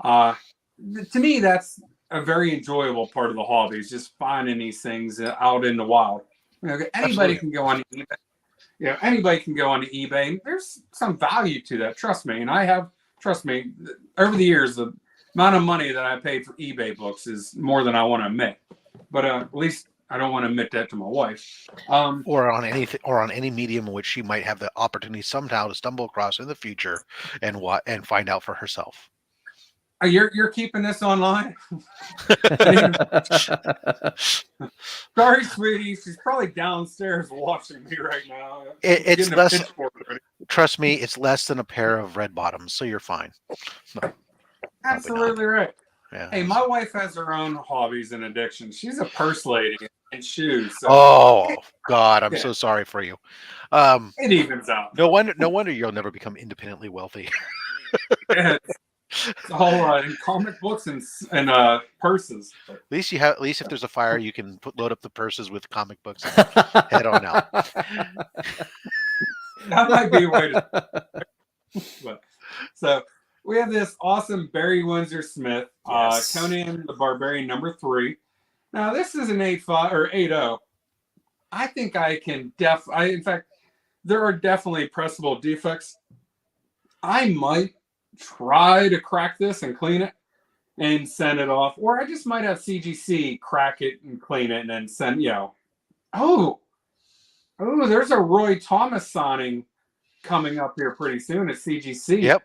to me, that's a very enjoyable part of the hobby, is just finding these things out in the wild. Anybody can go on eBay. Anybody can go on eBay. And there's some value to that. Trust me. And trust me, over the years, the amount of money that I paid for eBay books is more than I want to admit. But at least I don't want to admit that to my wife. Or on any medium in which she might have the opportunity somehow to stumble across in the future and find out for herself. You're keeping this online? Sorry, sweetie. She's probably downstairs watching me right now. It's less. Trust me, it's less than a pair of red bottoms, so you're fine. No, absolutely right. Yeah. Hey, my wife has her own hobbies and addictions. She's a purse lady and shoes. So. Oh God, I'm so sorry for you. It evens out. No wonder you'll never become independently wealthy. It's all in comic books and purses. At least if there's a fire, you can load up the purses with comic books and head on out. That might be a way to. So we have this awesome Barry Windsor Smith, Yes. Conan the Barbarian #3. Now this is an 8.5 or 8.0. I think I can in fact, there are definitely pressable defects. I might try to crack this and clean it and send it off, or I just might have CGC crack it and clean it and then send. Oh, there's a Roy Thomas signing coming up here pretty soon at CGC. Yep.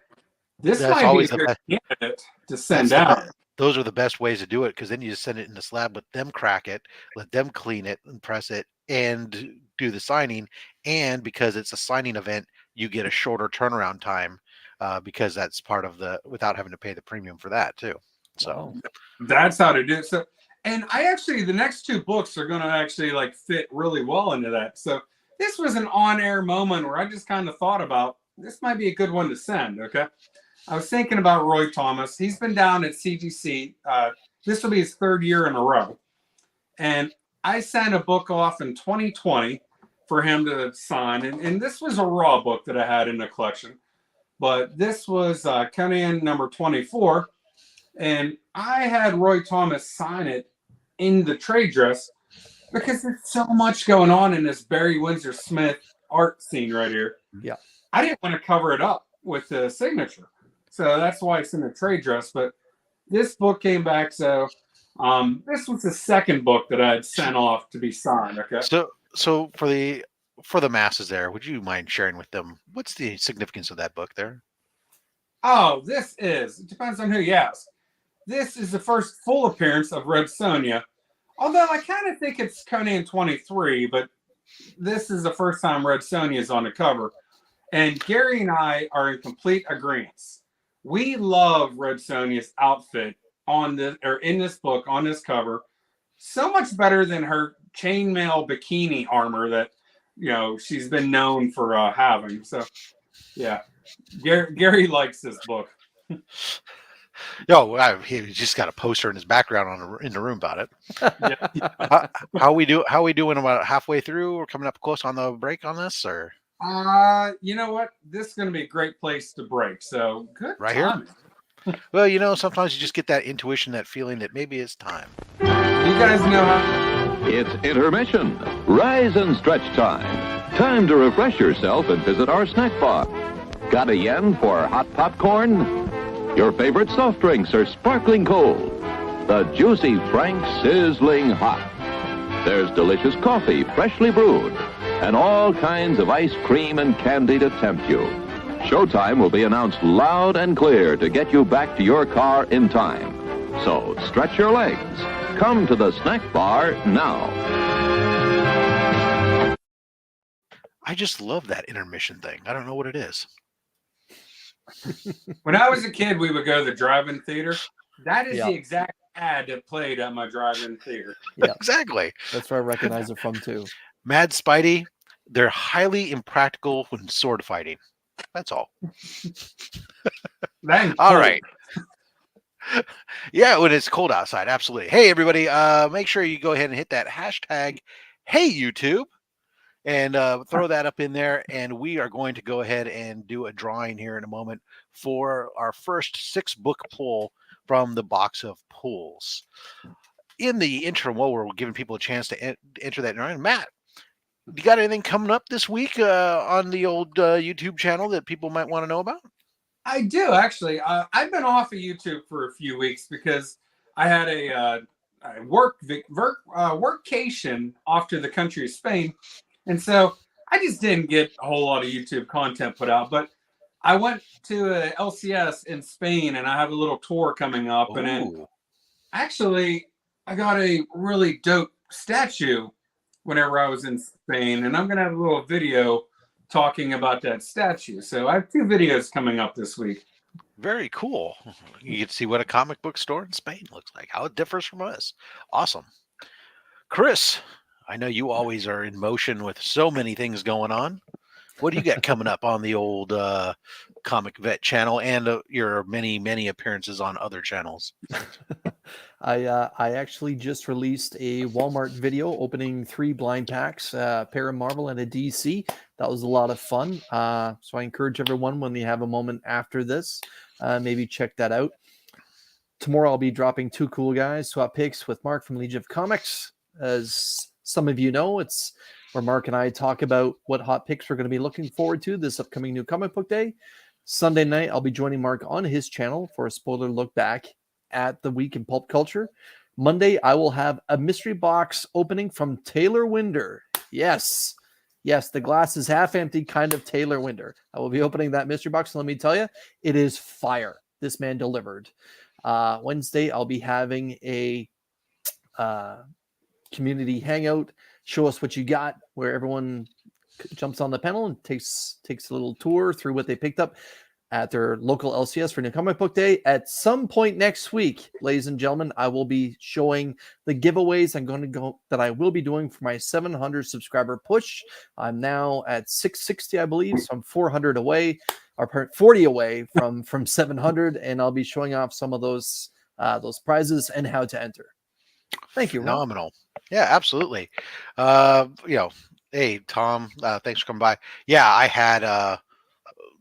This That's might always be the a best. good candidate to send out. Those are the best ways to do it, because then you just send it in the slab, let them crack it, let them clean it and press it and do the signing. And because it's a signing event, you get a shorter turnaround time because that's part of without having to pay the premium for that too. So that's how to do it. So, and the next two books are going to actually fit really well into that. So this was an on-air moment where I just kind of thought about, this might be a good one to send. Okay. I was thinking about Roy Thomas. He's been down at CGC. This will be his third year in a row. And I sent a book off in 2020 for him to sign. And this was a raw book that I had in the collection. But this was Conan #24. And I had Roy Thomas sign it in the trade dress because there's so much going on in this Barry Windsor Smith art scene right here. Yeah. I didn't want to cover it up with the signature. So that's why it's in the trade dress. But this book came back. So this was the second book that I had sent off to be signed. Okay. So for the masses there, would you mind sharing with them what's the significance of that book there? Oh, it depends on who you ask. This is the first full appearance of Red Sonja. Although I kind of think it's Conan 23, but this is the first time Red Sonja is on the cover. And Gary and I are in complete agreement. We love Red Sonja's outfit in this book, on this cover, so much better than her chainmail bikini armor that she's been known for having. So yeah, Gary likes this book. He just got a poster in his background in the room about it. Yeah. How we doing? About halfway through? We're coming up close on the break on this, or you know what? This is going to be a great place to break. So good. Right timing. here. Well, sometimes you just get that intuition, that feeling that maybe it's time. You guys know how. It's intermission. Rise and stretch time. Time to refresh yourself and visit our snack bar. Got a yen for hot popcorn? Your favorite soft drinks are sparkling cold. The juicy Frank sizzling hot. There's delicious coffee, freshly brewed, and all kinds of ice cream and candy to tempt you. Showtime will be announced loud and clear to get you back to your car in time. So stretch your legs. Come to the snack bar now. I just love that intermission thing. I don't know what it is. When I was a kid, we would go to the drive-in theater. That is Yeah. the exact ad that played at my drive-in theater. Yeah. Exactly. That's where I recognize it from too. Mad Spidey, they're highly impractical when sword fighting. That's all. All right. Yeah, when it's cold outside, absolutely. Hey, everybody, make sure you go ahead and hit that hashtag, Hey YouTube, and throw that up in there. And we are going to go ahead and do a drawing here in a moment for our first 6-book pull from the box of pulls. In the interim, while we're giving people a chance to enter that drawing, Matt, You got anything coming up this week on the old YouTube channel that people might want to know about? I do actually. I've been off of YouTube for a few weeks because I had a workcation off to the country of Spain, and so I just didn't get a whole lot of YouTube content put out. But I went to a LCS in Spain, and I have a little tour coming up. Ooh. And then actually, I got a really dope statue whenever I was in Spain, and I'm gonna have a little video talking about that statue. So I have 2 videos coming up this week. Very cool. You get to see what a comic book store in Spain looks like, how it differs from us. Awesome. Chris, I know you always are in motion with so many things going on. What do you got coming up on the old Comic Vet channel and your many appearances on other channels? I actually just released a Walmart video opening 3 blind packs, a pair of Marvel and a DC. That was a lot of fun. So I encourage everyone, when they have a moment after this, maybe check that out. Tomorrow I'll be dropping 2 cool guys swap picks with Mark from Legion of Comics. As some of you know, it's where Mark and I talk about what hot picks we're going to be looking forward to this upcoming New Comic Book Day. Sunday night, I'll be joining Mark on his channel for a spoiler look back at the week in pulp culture. Monday, I will have a mystery box opening from Taylor Winder. Yes, the glass is half empty, kind of Taylor Winder. I will be opening that mystery box. And let me tell you, it is fire. This man delivered. Wednesday, I'll be having a community hangout. Show us what you got, where everyone jumps on the panel and takes a little tour through what they picked up at their local LCS for New Comic Book Day. At some point next week, ladies and gentlemen, I will be showing the giveaways that I will be doing for my 700 subscriber push. I'm now at 660, I believe, so I'm 400 away, or 40 away from 700, and I'll be showing off some of those prizes and how to enter. Thank you, Rob. Phenomenal. Yeah, absolutely. Hey, Tom, thanks for coming by. Yeah, I had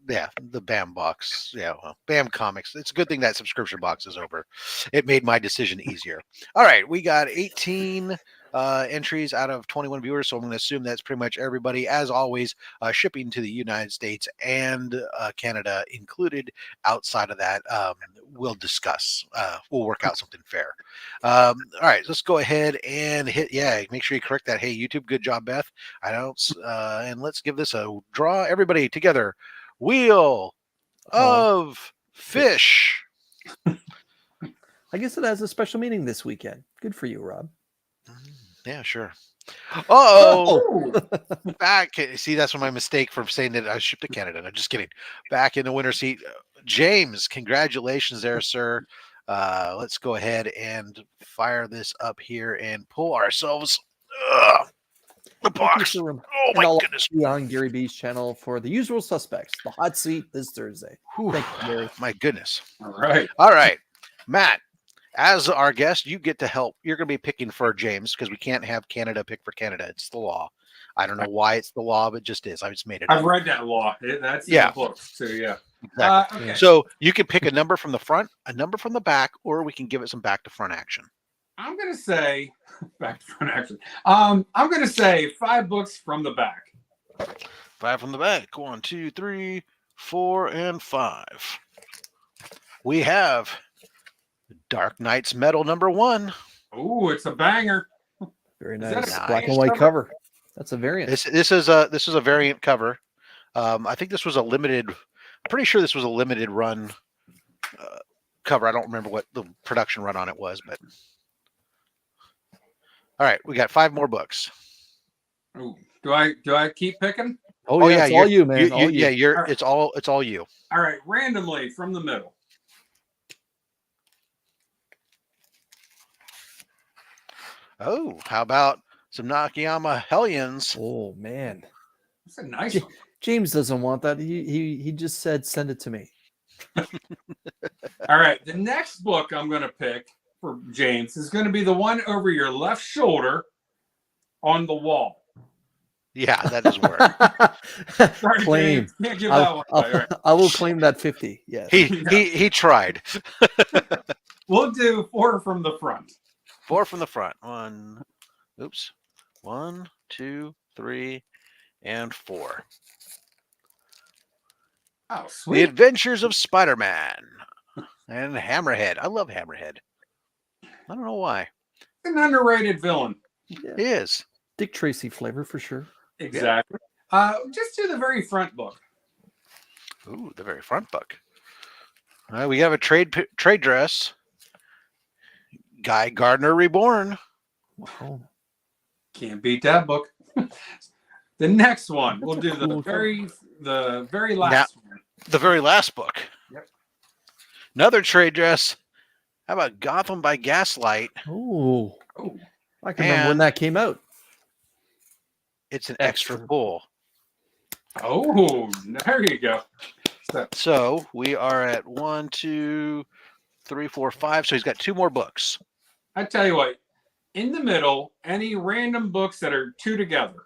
the BAM box. Yeah, well, BAM Comics. It's a good thing that subscription box is over. It made my decision easier. All right, we got 18 entries out of 21 viewers, so I'm going to assume that's pretty much everybody. As always, shipping to the United States and Canada included. Outside of that, we'll discuss. We'll work out something fair. All right, let's go ahead and hit. Yeah, make sure you correct that. Hey, YouTube, good job, Beth. I don't. And let's give this a draw. Everybody together. Wheel of Fish. I guess it has a special meaning this weekend. Good for you, Rob. Yeah, sure. Oh, back. See, that's my mistake for saying that I shipped to Canada. I'm just kidding. Back in the winter seat. James, congratulations there, sir. Let's go ahead and fire this up here and pull ourselves the box. Oh, my goodness. Be on Gary B's channel for The Usual Suspects, the hot seat this Thursday. Thank you, Gary. My goodness. All right. Matt, as our guest, you get to help. You're going to be picking for James because we can't have Canada pick for Canada. It's the law. I don't know why it's the law, but it just is. I just made it I've up. read that law. That's in the books. So, yeah. Exactly. Okay. So you can pick a number from the front, a number from the back, or we can give it some back to front action. I'm going to say back to front action. I'm going to say 5 books from the back. 5 from the back. 1, 2, 3, 4, and 5. We have Dark Knight's Metal #1. Ooh, it's a banger. Very Is that nice. a Black and white cover. That's a variant. This is a variant cover. I think this was a limited. I'm pretty sure this was a limited run cover. I don't remember what the production run on it was, but all right, we got 5 more books. Ooh, do I keep picking? Oh yeah, it's all you, man. Yeah, it's all you. All right, randomly from the middle. Oh, how about some Nakayama Hellions? Oh man, that's a nice one. James doesn't want that. He just said send it to me. All right, the next book I'm going to pick for James is going to be the one over your left shoulder on the wall. Yeah, that does work. Sorry, Claim. James, can't give that one away. Right. I will claim that 50. Yes. He tried. We'll do 4 from the front. 4 from the front. 1, 2, 3, and 4. Oh, The sweet. Adventures of Spider-Man and Hammerhead. I love Hammerhead. I don't know why. An underrated villain. Yeah. He is. Dick Tracy flavor for sure. Exactly. Just do the very front book. Ooh, the very front book. We have a trade dress. Guy Gardner Reborn. Wow. Can't beat that book. The next one, we'll That's a do the cool very last one. The very last book. Yep. Another trade dress. How about Gotham by Gaslight? Oh, Oh, I can remember when And- that came out. It's an extra pull. oh, there you go. So we are at 1, 2, 3, 4, 5. So he's got 2 more books. I tell you what, in the middle, any random books that are 2 together.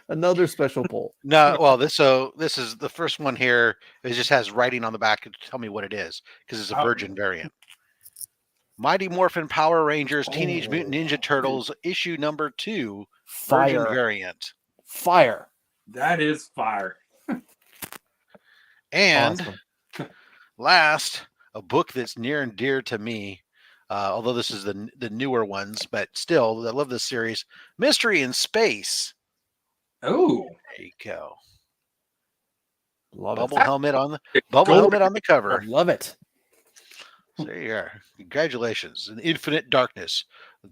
Another special poll. No, well, this is the first one here. It just has writing on the back to tell me what it is because it's a Oh. Virgin variant. Mighty Morphin Power Rangers Teenage Oh. Mutant Ninja Turtles issue number 2 Virgin Fire. variant. Fire. That is fire. And Awesome. last, a book that's near and dear to me. Although this is the newer ones, but still, I love this series. Mystery in Space. Oh, There you go. Love Bubble it. helmet on the Golden. cover. Love it. So there you are. Congratulations. In infinite darkness,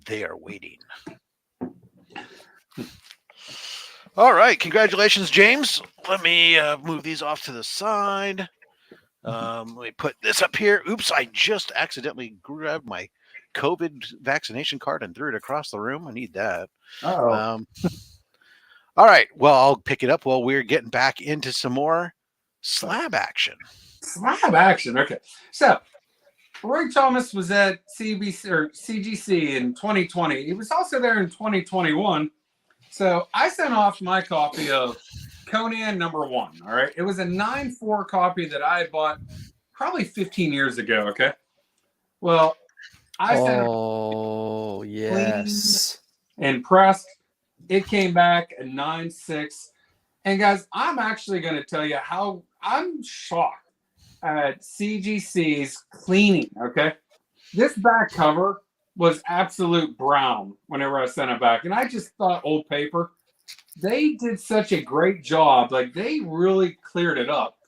they are waiting. All right. Congratulations, James. Let me move these off to the side. Let me put this up here. Oops, I just accidentally grabbed my COVID vaccination card and threw it across the room. I need that. oh, All right. Well, I'll pick it up while we're getting back into some more slab action. slab action. Okay, so Roy Thomas was at CBC or CGC in 2020. He was also there in 2021. So I sent off my copy of Conan #1. All right, it was a 9.4 copy that I bought probably 15 years ago. Okay, well, I sent it Oh, yes. and pressed. It came back a 9.6. And guys, I'm actually going to tell you how I'm shocked at CGC's cleaning. Okay, this back cover was absolute brown whenever I sent it back, and I just thought old paper. They did such a great job. Like, they really cleared it up.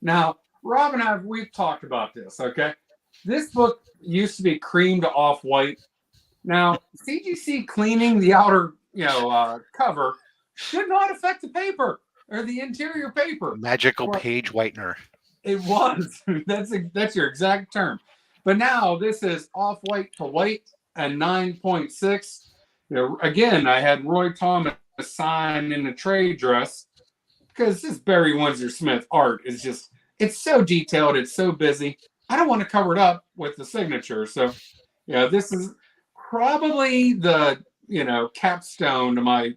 Now, Rob and we've talked about this. Okay, this book used to be cream to off-white. Now, CGC cleaning the outer, cover did not affect the paper or the interior paper. Magical Well, page whitener. It was. That's your exact term. But now this is off-white to white and 9.6. Again, I had Roy Thomas sign in the trade dress because this Barry Windsor Smith art is just, it's so detailed. It's so busy. I don't want to cover it up with the signature. So, this is probably the, capstone to my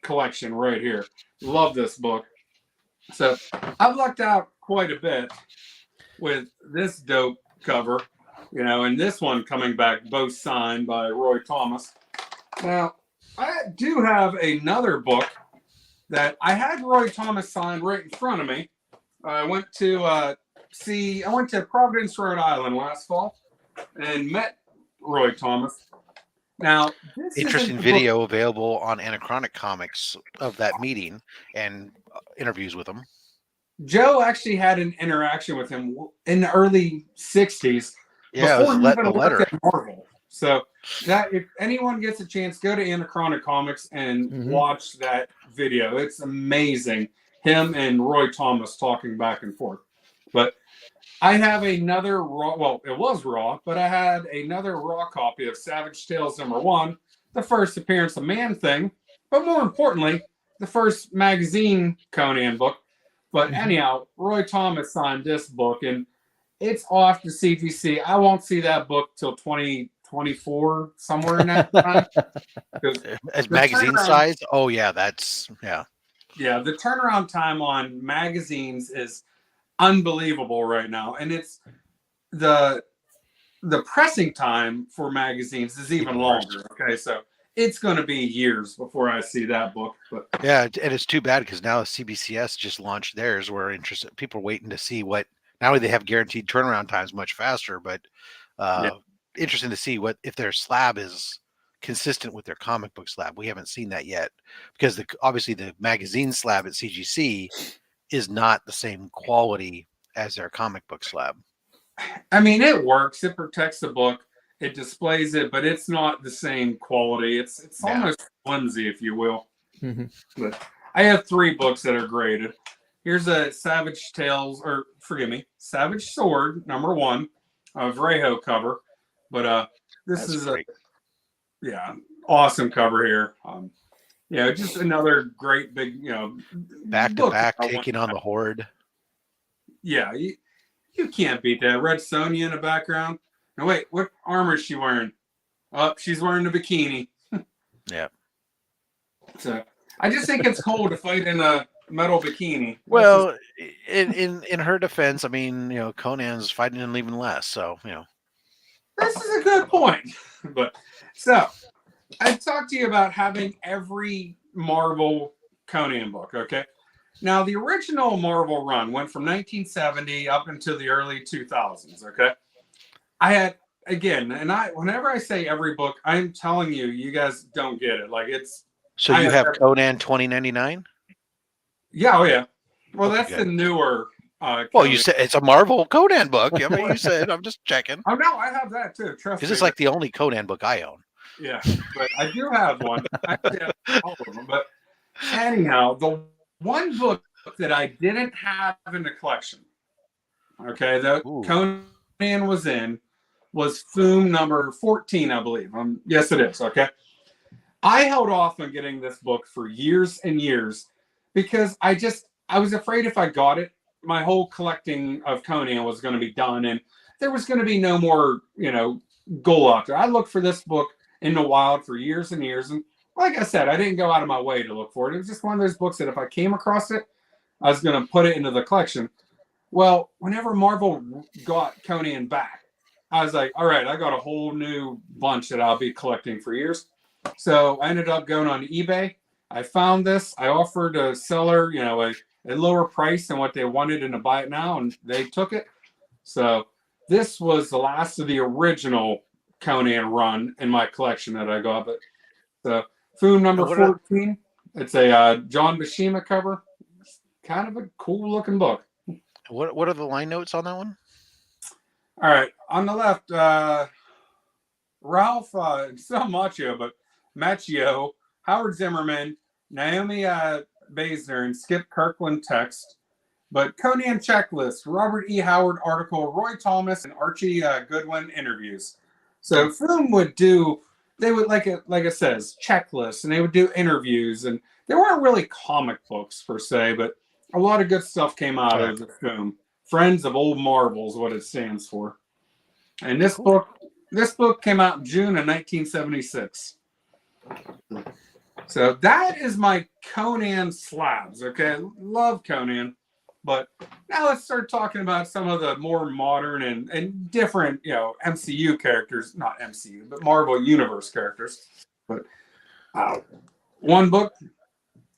collection right here. Love this book. So I've lucked out quite a bit with this dope cover, and this one coming back, both signed by Roy Thomas. Now, I do have another book that I had Roy Thomas sign right in front of me. I went to Providence, Rhode Island last fall and met Roy Thomas. Now, this Interesting video available on Anachronic Comics of that meeting and interviews with him. Joe actually had an interaction with him in the early 60s. Yeah, it was before he even a worked letter. at Marvel. So that, if anyone gets a chance, go to Anachronic Comics and watch that video. It's amazing. Him and Roy Thomas talking back and forth. But I have another raw, well, it was raw, but I had another raw copy of Savage Tales #1, the first appearance of Man-Thing, but more importantly, the first magazine Conan book. But anyhow, Roy Thomas signed this book, and it's off to CGC. I won't see that book till 2024, somewhere in that time. As The magazine turnaround- size? Oh, yeah, that's, yeah. Yeah, the turnaround time on magazines is, unbelievable right now, and it's the pressing time for magazines is even longer. Okay, so it's going to be years before I see that book. But yeah, and it's too bad because now CBCS just launched theirs. We're interested. People are waiting to see what. Not only they have guaranteed turnaround times much faster, but interesting to see what if their slab is consistent with their comic book slab. We haven't seen that yet because obviously the magazine slab at CGC is not the same quality as their comic book slab. I mean, it works. It protects the book. It displays it, but it's not the same quality. It's almost flimsy, if you will. Mm-hmm. But I have 3 books that are graded. Here's a Savage Sword #1, Vrejo cover. But this That's is great. awesome cover here. Just another great big, Back to book. back, taking on the Horde. Yeah, you can't beat that. Red Sonja in the background. No, wait, what armor is she wearing? Oh, she's wearing a bikini. Yeah. So I just think it's cool to fight in a metal bikini. Well, in her defense, I mean, Conan's fighting and leaving less, so this is a good point. But so I talked to you about having every Marvel Conan book. Okay. Now the original Marvel run went from 1970 up until the early 2000s. Okay. I had whenever I say every book, I'm telling you, you guys don't get it. Like it's. So you have Conan 2099? Yeah, oh yeah. Well, Okay, that's good. the newer. Well, you said it's a Marvel Conan book. I mean, you said I'm just checking. Oh no, I have that too. Trust me. Because it's like the only Conan book I own. Yeah, but I do have one. I have all of them. But anyhow, the one book that I didn't have in the collection, okay, that Conan was in, was Foom #14, I believe. Yes, it is. Okay. I held off on getting this book for years and years because I was afraid if I got it, my whole collecting of Conan was going to be done and there was going to be no more, goal out there. I looked for this book in the wild for years and years. And like I said, I didn't go out of my way to look for it. It was just one of those books that if I came across it, I was going to put it into the collection. Well, whenever Marvel got Conan back, I was like, all right, I got a whole new bunch that I'll be collecting for years. So I ended up going on eBay. I found this. I offered a seller, a lower price than what they wanted and to buy it now, and they took it. So this was the last of the original Conan run in my collection that I got. But the Foom #14, it's a John Buscema cover. It's kind of a cool looking book. What are the line notes on that one? All right, on the left, Ralph Macchio, but Macchio, Howard Zimmerman, Naomi Basner, and Skip Kirkland text. But Conan checklist, Robert E. Howard article, Roy Thomas, and Archie Goodwin interviews. So Foom they would like it says, checklists, and they would do interviews, and they weren't really comic books per se, but a lot of good stuff came out of the Foom. Friends of Old Marvel is what it stands for. And this book came out in June of 1976. So that is my Conan slabs. Okay, love Conan, but now let's start talking about some of the more modern and different, MCU characters. Not MCU, but Marvel Universe characters. But one book.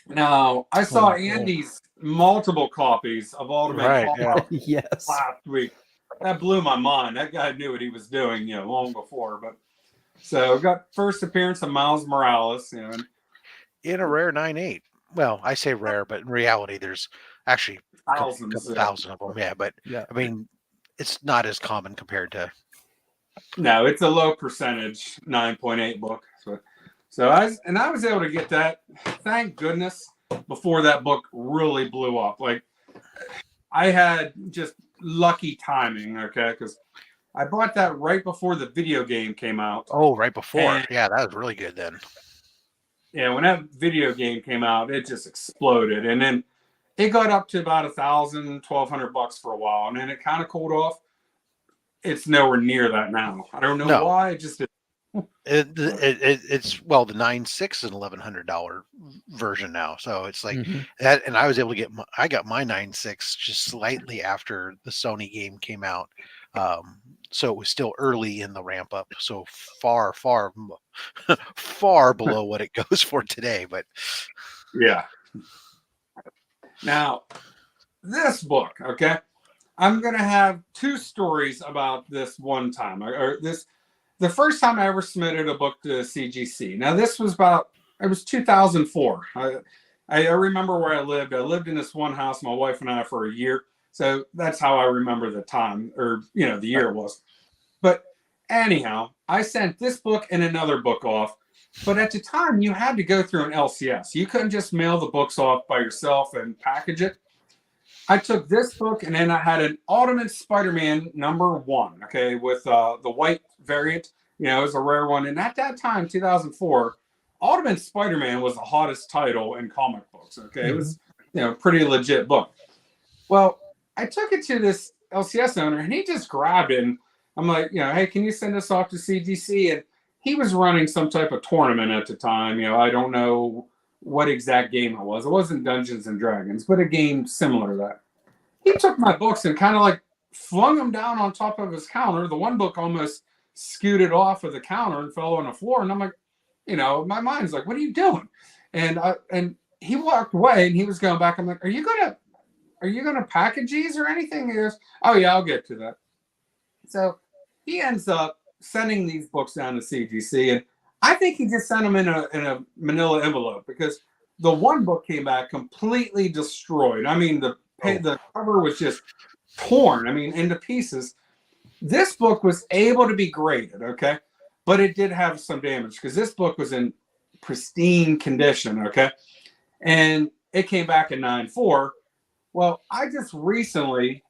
Now I saw Andy's multiple copies of Ultimate Fallout Yes. last week. That blew my mind. That guy knew what he was doing, long before. But so got first appearance of Miles Morales, and in a rare 9.8. Well, I say rare, but in reality, there's actually thousands, a thousand of them. Yeah, but I mean, it's not as common compared to. No, it's a low percentage 9.8 book. So I was able to get that. Thank goodness before that book really blew up. Like I had just lucky timing, okay, because I bought that right before the video game came out. Oh, right before. Yeah, that was really good then. Yeah, when that video game came out, it just exploded. And then it got up to about $1,000, $1,200 for a while. And then it kind of cooled off. It's nowhere near that now. I don't know why. It just It's well, the 9.6 is an $1,100 version now, so it's like Mhm. that. And I was able to get I got my 9.6 just slightly after the Sony game came out, so it was still early in the ramp up. So far, far below what it goes for today. But Yeah. Now, this book, okay, I'm gonna have two stories about this one time, or this. The first time I ever submitted a book to CGC. Now, this was it was 2004. I remember where I lived. I lived in this one house, my wife and I, for a year. So that's how I remember the time, or, the year it was. But anyhow, I sent this book and another book off. But at the time, you had to go through an LCS. You couldn't just mail the books off by yourself and package it. I took this book, and then I had an Ultimate Spider-Man #1, okay, with the white variant. It was a rare one. And at that time, 2004, Ultimate Spider-Man was the hottest title in comic books, okay? It was, pretty legit book. Well, I took it to this LCS owner, and he just grabbed it. And I'm like, hey, can you send this off to CGC? And he was running some type of tournament at the time. I don't know what exact game it was. It wasn't Dungeons and Dragons, but a game similar to that. He took my books and kind of like flung them down on top of his counter. The one book almost scooted off of the counter and fell on the floor. And I'm like, my mind's like, what are you doing? And he walked away and he was going back. I'm like, are you gonna package these or anything? He goes, oh yeah, I'll get to that. So he ends up sending these books down to CGC, and I think he just sent them in a manila envelope, because the one book came back completely destroyed. I mean, the cover was just torn, into pieces. This book was able to be graded, okay? But it did have some damage, because this book was in pristine condition, okay? And it came back in 9.4. Well, I just recently,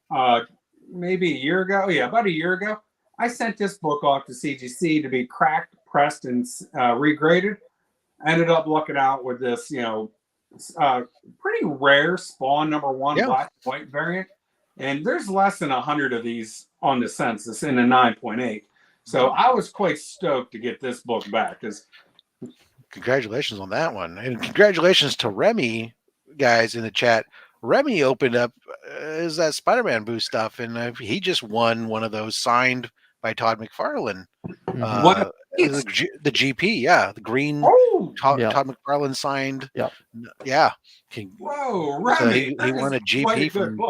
maybe a year ago, about a year ago, I sent this book off to CGC to be cracked, pressed, and regraded. I ended up looking out with this, pretty rare Spawn #1 black and white variant. And there's less than 100 of these on the census in a 9.8. So I was quite stoked to get this book back. Congratulations on that one. And congratulations to Remy, guys, in the chat. Remy opened up is that Spider-Man booth stuff, and he just won one of those signed by Todd McFarlane. The GP, the green Todd McFarlane signed. Yeah. Whoa, Remy. So he won a GP from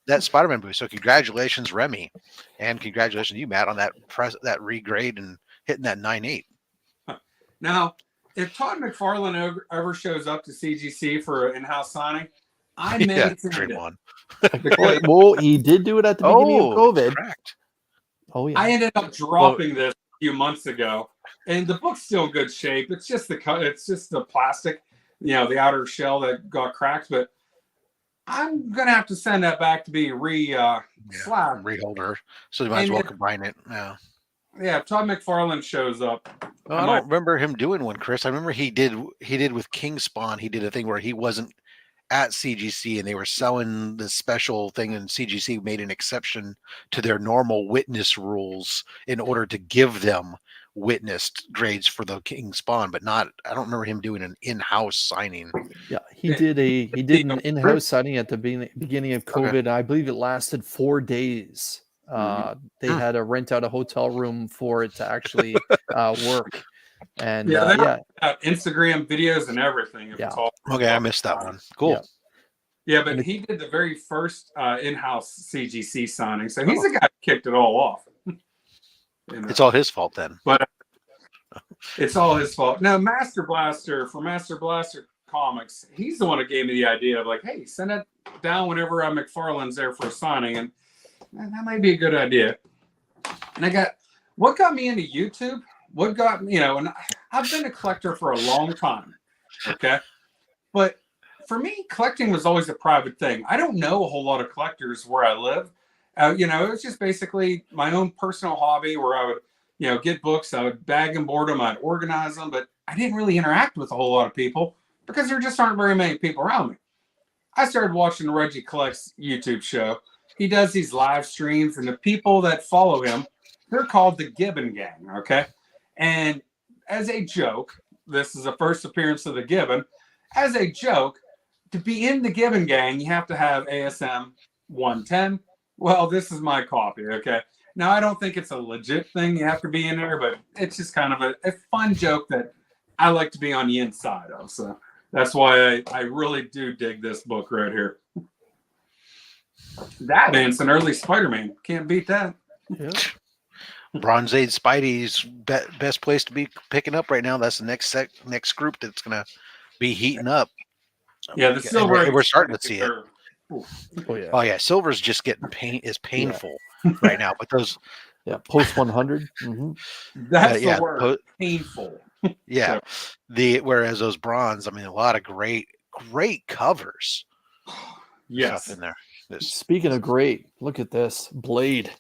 that Spider-Man booth. So congratulations, Remy. And congratulations to you, Matt, on that regrade and hitting that 9.8. Now, if Todd McFarlane ever shows up to CGC for an in-house signing, I may dream one. Well, he did do it at the beginning of COVID. Correct. Oh yeah. I ended up dropping this a few months ago, and the book's still in good shape. It's just the plastic, the outer shell that got cracked. But I'm gonna have to send that back to be slab reholder. So you might as well combine it. Yeah. Yeah, if Todd McFarlane shows up. I don't remember him doing one, Chris. I remember he did with King Spawn. He did a thing where he wasn't at CGC and they were selling this special thing, and CGC made an exception to their normal witness rules in order to give them witnessed grades for the King Spawn, but not, I don't remember him doing an in-house signing. Yeah, he did an in-house signing at the beginning of COVID. Okay. I believe it lasted 4 days. They had to rent out a hotel room for it to actually work. And Instagram videos and everything. Okay, I missed that one. Cool. Yeah, but he did the very first in-house CGC signing, so he's the guy who kicked it all off. It's all his fault then. But it's all his fault. No, Master Blaster for Master Blaster Comics, he's the one that gave me the idea of like, hey, send it down whenever McFarlane's there for a signing, and that might be a good idea. And what got me into YouTube. What got me, and I've been a collector for a long time, okay? But for me, collecting was always a private thing. I don't know a whole lot of collectors where I live. It was just basically my own personal hobby where I would, get books. I would bag and board them. I'd organize them. But I didn't really interact with a whole lot of people because there just aren't very many people around me. I started watching Reggie Collect's YouTube show. He does these live streams, and the people that follow him, they're called the Gibbon Gang, okay? And as a joke, this is the first appearance of the Gibbon. As a joke, to be in the Gibbon gang, you have to have ASM 110. Well, this is my copy, okay? Now, I don't think it's a legit thing you have to be in there, but it's just kind of a fun joke that I like to be on the inside of. So that's why I really do dig this book right here. That man's an early Spider-Man. Can't beat that. Yeah. Bronze Age Spidey's best place to be picking up right now. That's the next group that's going to be heating up. Yeah, the Silver Age we're starting to see it. Oh yeah. Oh yeah, Silver's just getting painful right now. But those, post 100. That's the word. Painful. Yeah, whereas those bronze, I mean, a lot of great covers. Yes. Stuff in there. Speaking of great, look at this Blade.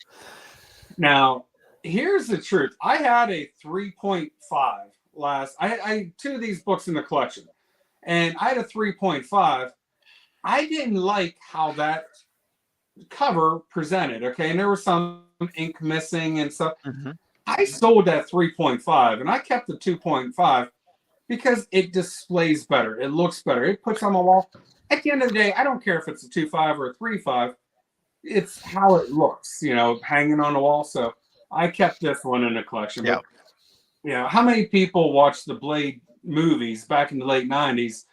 Now, here's the truth. I had a 3.5 last. I had two of these books in the collection, and I had a 3.5. I didn't like how that cover presented. Okay, and there was some ink missing and stuff. I sold that 3.5, and I kept the 2.5 because it displays better. It looks better. It puts on the wall. At the end of the day, I don't care if it's a 2.5 or a 3.5. It's how it looks, hanging on the wall. So I kept this one in the collection. Yeah. But, how many people watched the Blade movies back in the late 90s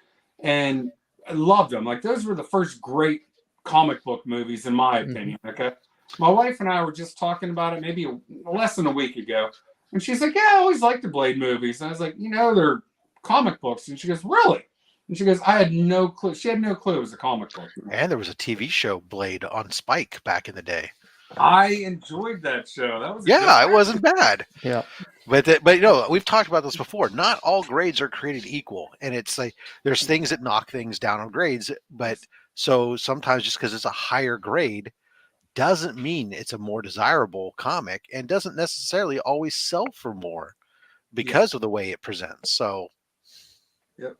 and loved them? Like, those were the first great comic book movies, in my opinion. Okay. My wife and I were just talking about it maybe less than a week ago. And she's like, yeah, I always liked the Blade movies. And I was like, they're comic books. And she goes, really? And she goes, I had no clue. She had no clue it was a comic book. And there was a TV show, Blade, on Spike back in the day. I enjoyed that show. That was it wasn't bad. Yeah. But we've talked about this before. Not all grades are created equal. And it's like there's things that knock things down on grades. But so sometimes just because it's a higher grade doesn't mean it's a more desirable comic and doesn't necessarily always sell for more because of the way it presents. So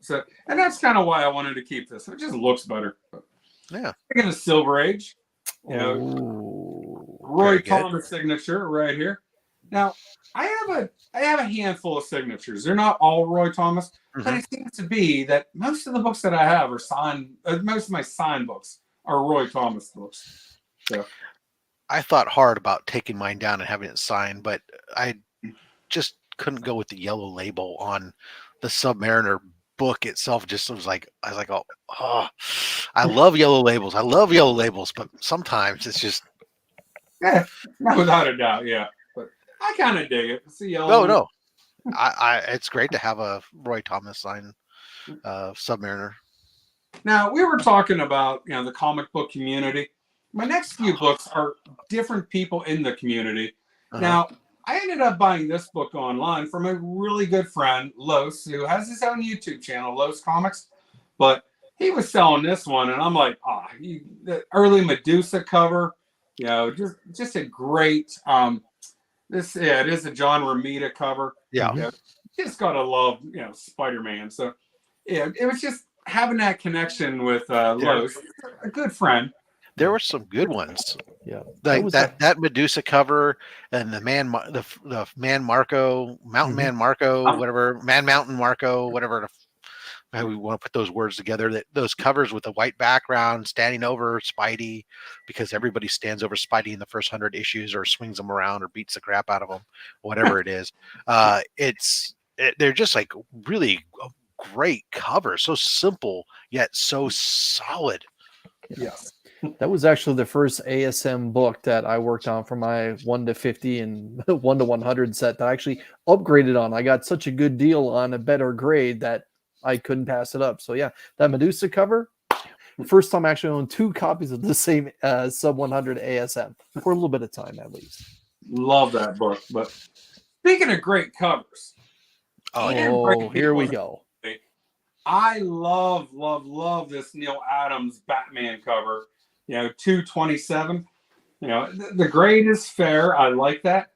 So, and that's kind of why I wanted to keep this. It just looks better. Yeah. Again, the Silver Age, Roy Thomas signature right here. Now, I have a handful of signatures. They're not all Roy Thomas, but it seems to be that most of the books that I have are signed. Most of my signed books are Roy Thomas books. So I thought hard about taking mine down and having it signed, but I just couldn't go with the yellow label on the Submariner book itself. Just I was like, oh, I love yellow labels, but sometimes it's just not without a doubt, but I kind of dig it. It's a yellow. No, it's great to have a Roy Thomas sign Submariner. Now, we were talking about the comic book community. My next few books are different people in the community. Now, I ended up buying this book online from a really good friend, Los, who has his own YouTube channel, Los Comics. But he was selling this one, and I'm like, the early Medusa cover, just a great. It is a John Romita cover. Yeah, just gotta love Spider-Man. So it was just having that connection with Los, a good friend. There were some good ones. Yeah, like that Medusa cover and the man Marco, Mountain Man Marco, whatever, Man Mountain Marco, whatever. How we want to put those words together. That those covers with the white background, standing over Spidey, because everybody stands over Spidey in the first 100 issues, or swings them around, or beats the crap out of them, whatever it is. They're just like really great covers, so simple yet so solid. Yes. That was actually the first ASM book that I worked on for my 1 to 50 and 1 to 100 set that I actually upgraded on. I got such a good deal on a better grade that I couldn't pass it up. So yeah, that Medusa cover, first time I actually owned 2 copies of the same sub 100 ASM for a little bit of time at least. Love that book. But speaking of great covers. Here we go. I love this Neil Adams Batman cover. 227. The grade is fair. I like that.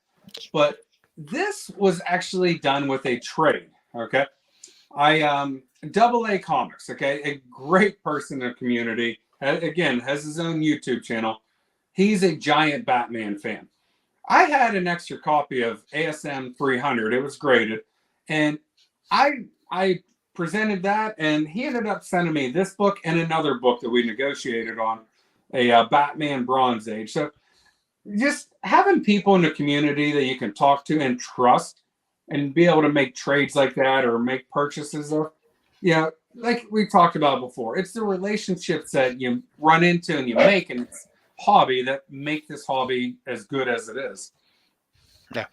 But this was actually done with a trade. Okay. Double A Comics. Okay. A great person in the community. Again, has his own YouTube channel. He's a giant Batman fan. I had an extra copy of ASM 300. It was graded. And I presented that, and he ended up sending me this book and another book that we negotiated on, a Batman Bronze Age. So just having people in the community that you can talk to and trust and be able to make trades like that or make purchases of, like we talked about before, it's the relationships that you run into and you make in this hobby that make this hobby as good as it is. Yeah.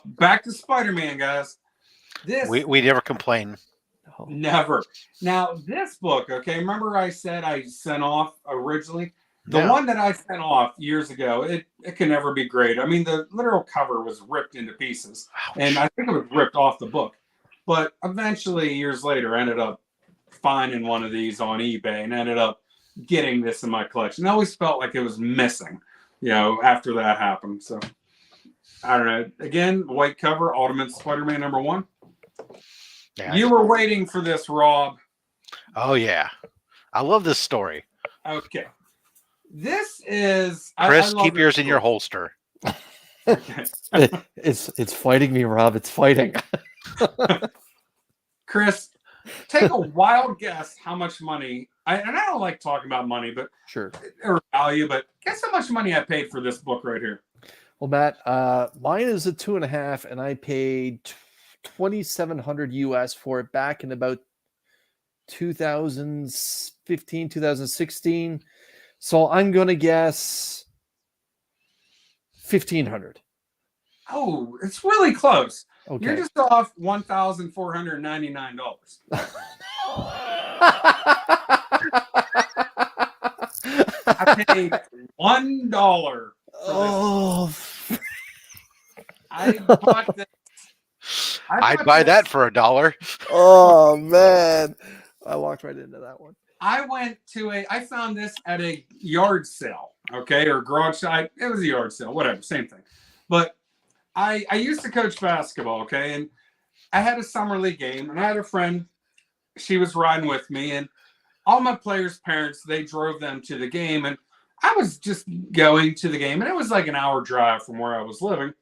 Back to Spider-Man, guys. We never complain. Never. Now, this book, okay, remember I said I sent off originally? The one that I sent off years ago, it can never be graded. I mean, the literal cover was ripped into pieces. Ouch. And I think it was ripped off the book. But eventually, years later, I ended up finding one of these on eBay and ended up getting this in my collection. I always felt like it was missing, after that happened. So, I don't know. Again, white cover, Ultimate Spider-Man #1. Yeah, You were waiting for this, Rob. Oh, yeah. I love this story. Okay. This is... Chris, I keep yours in your story. holster. Okay. It's fighting me, Rob. It's fighting. Chris, take a wild guess how much money... and I don't like talking about money, but Sure. or value, but guess how much money I paid for this book right here. Well, Matt, mine is a 2.5, and I paid $2,700 US for it back in about 2015, 2016. So I'm going to guess 1,500. Oh, it's really close. Okay. You're just off $1,499. I paid $1. Oh, I bought this. I'd buy that for $1. oh man. I walked right into that one. I found this at a yard sale, okay, or garage side. It was a yard sale, whatever, same thing. But I used to coach basketball, okay, and I had a summer league game, and I had a friend. She was riding with me, and all my players' parents, they drove them to the game, and I was just going to the game, and it was like an hour drive from where I was living.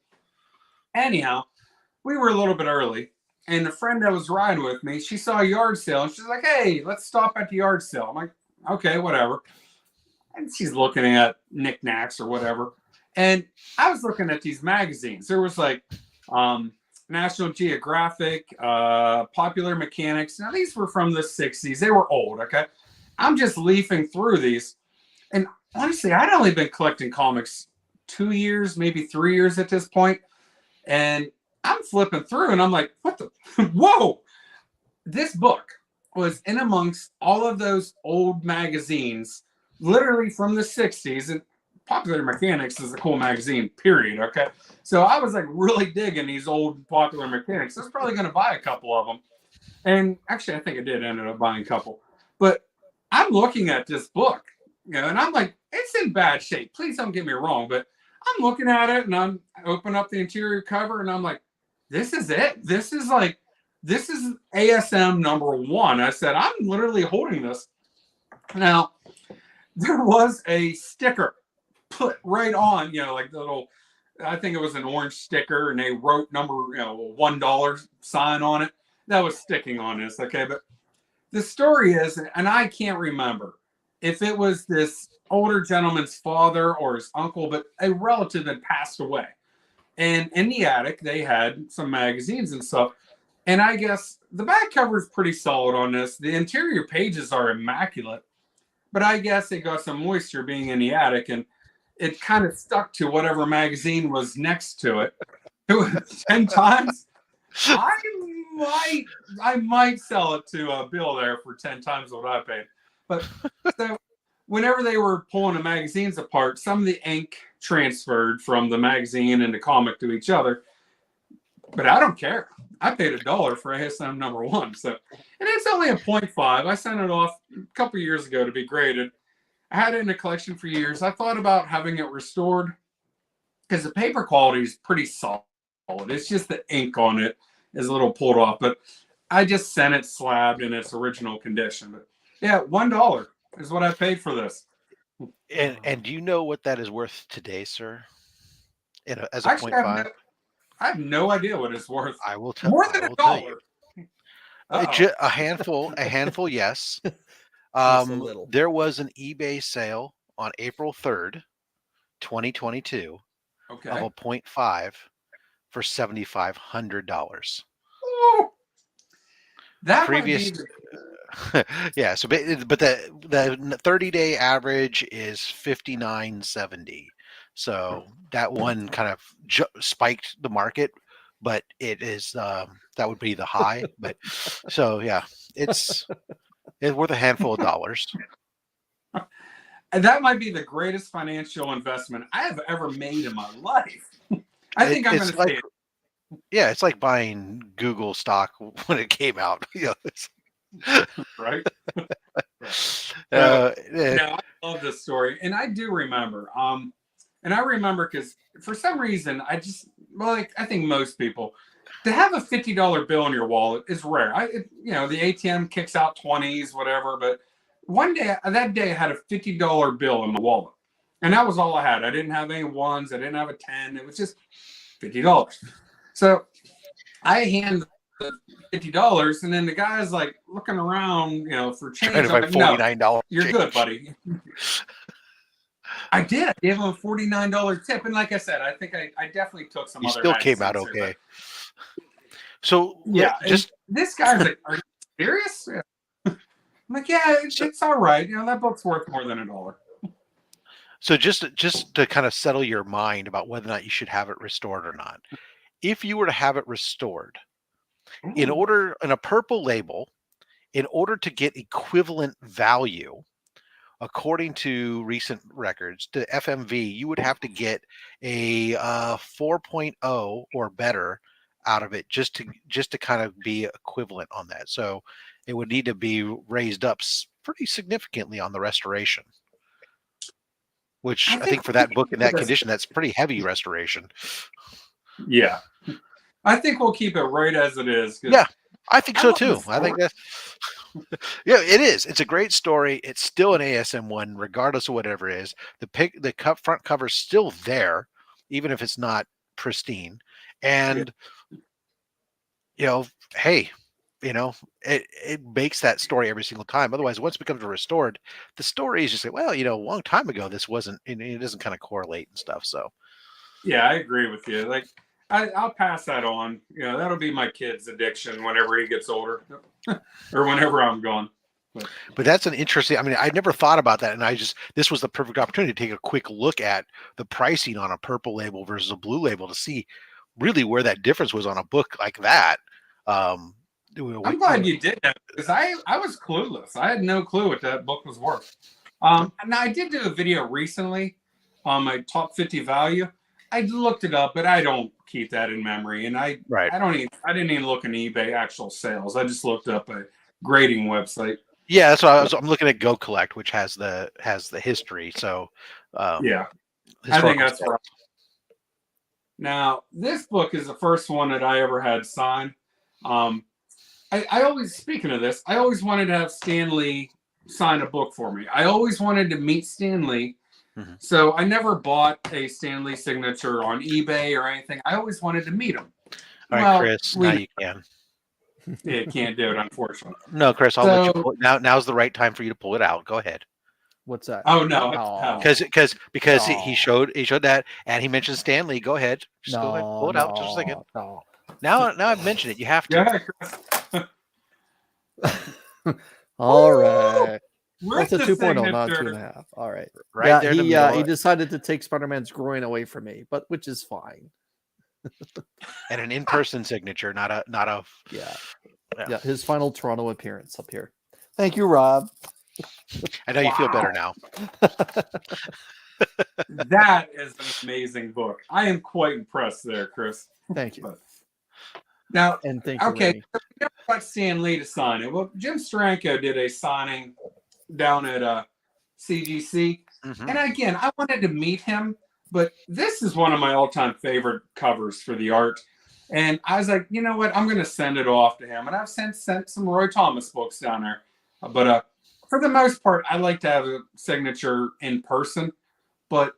Anyhow, we were a little bit early, and the friend that was riding with me, she saw a yard sale, and she's like, "Hey, let's stop at the yard sale." I'm like, "Okay, whatever." And she's looking at knickknacks or whatever. And I was looking at these magazines. There was like National Geographic, Popular Mechanics. Now, these were from the 60s. They were old, okay? I'm just leafing through these. And honestly, I'd only been collecting comics 2 years, maybe 3 years at this point. And I'm flipping through, and I'm like, what the? Whoa! This book was in amongst all of those old magazines, literally from the 60s. And Popular Mechanics is a cool magazine, period, okay? So I was like really digging these old Popular Mechanics. I was probably going to buy a couple of them. And actually, I think I did end up buying a couple. But I'm looking at this book, and I'm like, it's in bad shape. Please don't get me wrong. But I'm looking at it, and I'm open up the interior cover, and I'm like, this is it. This is ASM #1. I said, I'm literally holding this. Now, there was a sticker put right on, like the little, I think it was an orange sticker, and they wrote number, $1 sign on it. That was sticking on this, okay? But the story is, and I can't remember if it was this older gentleman's father or his uncle, but a relative had passed away. And in the attic, they had some magazines and stuff. And I guess the back cover is pretty solid on this. The interior pages are immaculate. But I guess it got some moisture being in the attic, and it kind of stuck to whatever magazine was next to it. 10 times. I might sell it to Bill there for 10 times what I paid. But so whenever they were pulling the magazines apart, some of the ink transferred from the magazine and the comic to each other. But I don't care. I paid $1 for ASM #1. So, and it's only a 0.5. I sent it off a couple years ago to be graded. I had it in a collection for years. I thought about having it restored because the paper quality is pretty solid. It's just the ink on it is a little pulled off. But I just sent it slabbed in its original condition. But yeah, $1 is what I paid for this. And do you know what that is worth today, sir? As a Actually, 0.5? I have no idea what it's worth. I will tell. More than I a will tell dollar. you. Uh-oh. A handful. Yes. Just a little. There was an eBay sale on April 3rd, 2022, Okay. of a 0.5 for $7,500. Ooh. That Previous, might be yeah. So, but the 30-day average is 59.70. So that one kind of spiked the market, but it is that would be the high. But so yeah, it's worth a handful of dollars. and that might be the greatest financial investment I have ever made in my life. I think I'm going to say it. Yeah, it's like buying Google stock when it came out. You know, Right? yeah. No, I love this story. And I do remember. And I remember because for some reason, I think most people, to have a $50 bill in your wallet is rare. The ATM kicks out 20s, whatever. But that day I had a $50 bill in my wallet. And that was all I had. I didn't have any ones. I didn't have a 10. It was just $50. So I hand the $50, and then the guy's like looking around, for change. Trying to find $49. No, you're good, buddy. I did. I gave him a $49 tip, and like I said, I think I definitely took some. You other still came out accents okay. So yeah, just this guy's like, "Are you serious?" Yeah. I'm like, "Yeah, it's all right. That book's worth more than $1." So just to kind of settle your mind about whether or not you should have it restored or not. If you were to have it restored, in a purple label, in order to get equivalent value, according to recent records, to FMV, you would have to get a 4.0 or better out of it just to kind of be equivalent on that. So it would need to be raised up pretty significantly on the restoration. Which I think for that book in that condition, that's pretty heavy restoration. Yeah. I think we'll keep it right as it is. Yeah, I think so too. I think that's yeah, it is. It's a great story. It's still an ASM one, regardless of whatever it is. The front cover's still there, even if it's not pristine. And hey, it makes that story every single time. Otherwise, once it becomes restored, the story is just like, well, a long time ago, this wasn't. It doesn't kind of correlate and stuff. So, yeah, I agree with you. Like, I'll pass that on. That'll be my kid's addiction whenever he gets older, or whenever I'm gone. But that's an interesting. I mean, I never thought about that, and this was the perfect opportunity to take a quick look at the pricing on a purple label versus a blue label to see really where that difference was on a book like that. I'm glad you did that because I was clueless. I had no clue what that book was worth. Now I did do a video recently on my top 50 value. I looked it up, but I don't keep that in memory, and I didn't even look in eBay actual sales. I just looked up a grading website. Yeah, that's what I'm looking at. Go Collect, which has the history. So yeah, I think that's right. Now this book is the first one that I ever had signed. I always, speaking of this, I always wanted to have Stan Lee sign a book for me. I always wanted to meet Stan Lee. Mm-hmm. So I never bought a Stan Lee signature on eBay or anything. I always wanted to meet him. All right, Chris, now you can. Yeah, can't do it, unfortunately. No, Chris, I'll let you pull it. Now's the right time for you to pull it out. Go ahead. What's that? Oh no. Because he showed that and he mentioned Stan Lee. Go ahead. Just go ahead. Pull it out just a second. No. Now I've mentioned it. You have to. Yeah, Chris. All right. Where's That's a the 2.0, not signature? 2.5. All right. Right there in the middle. He decided to take Spider-Man's groin away from me, which is fine. And an in-person signature, not a yeah. His final Toronto appearance up here. Thank you, Rob. I know you feel better now. That is an amazing book. I am quite impressed there, Chris. Thank you. Now, and thank you. Okay, so we never got Stan Lee to sign it. Well, Jim Steranko did a signing down at CGC, and again, I wanted to meet him, but this is one of my all-time favorite covers for the art. And I was like, you know what? I'm going to send it off to him. And I've sent some Roy Thomas books down there. But for the most part, I like to have a signature in person. But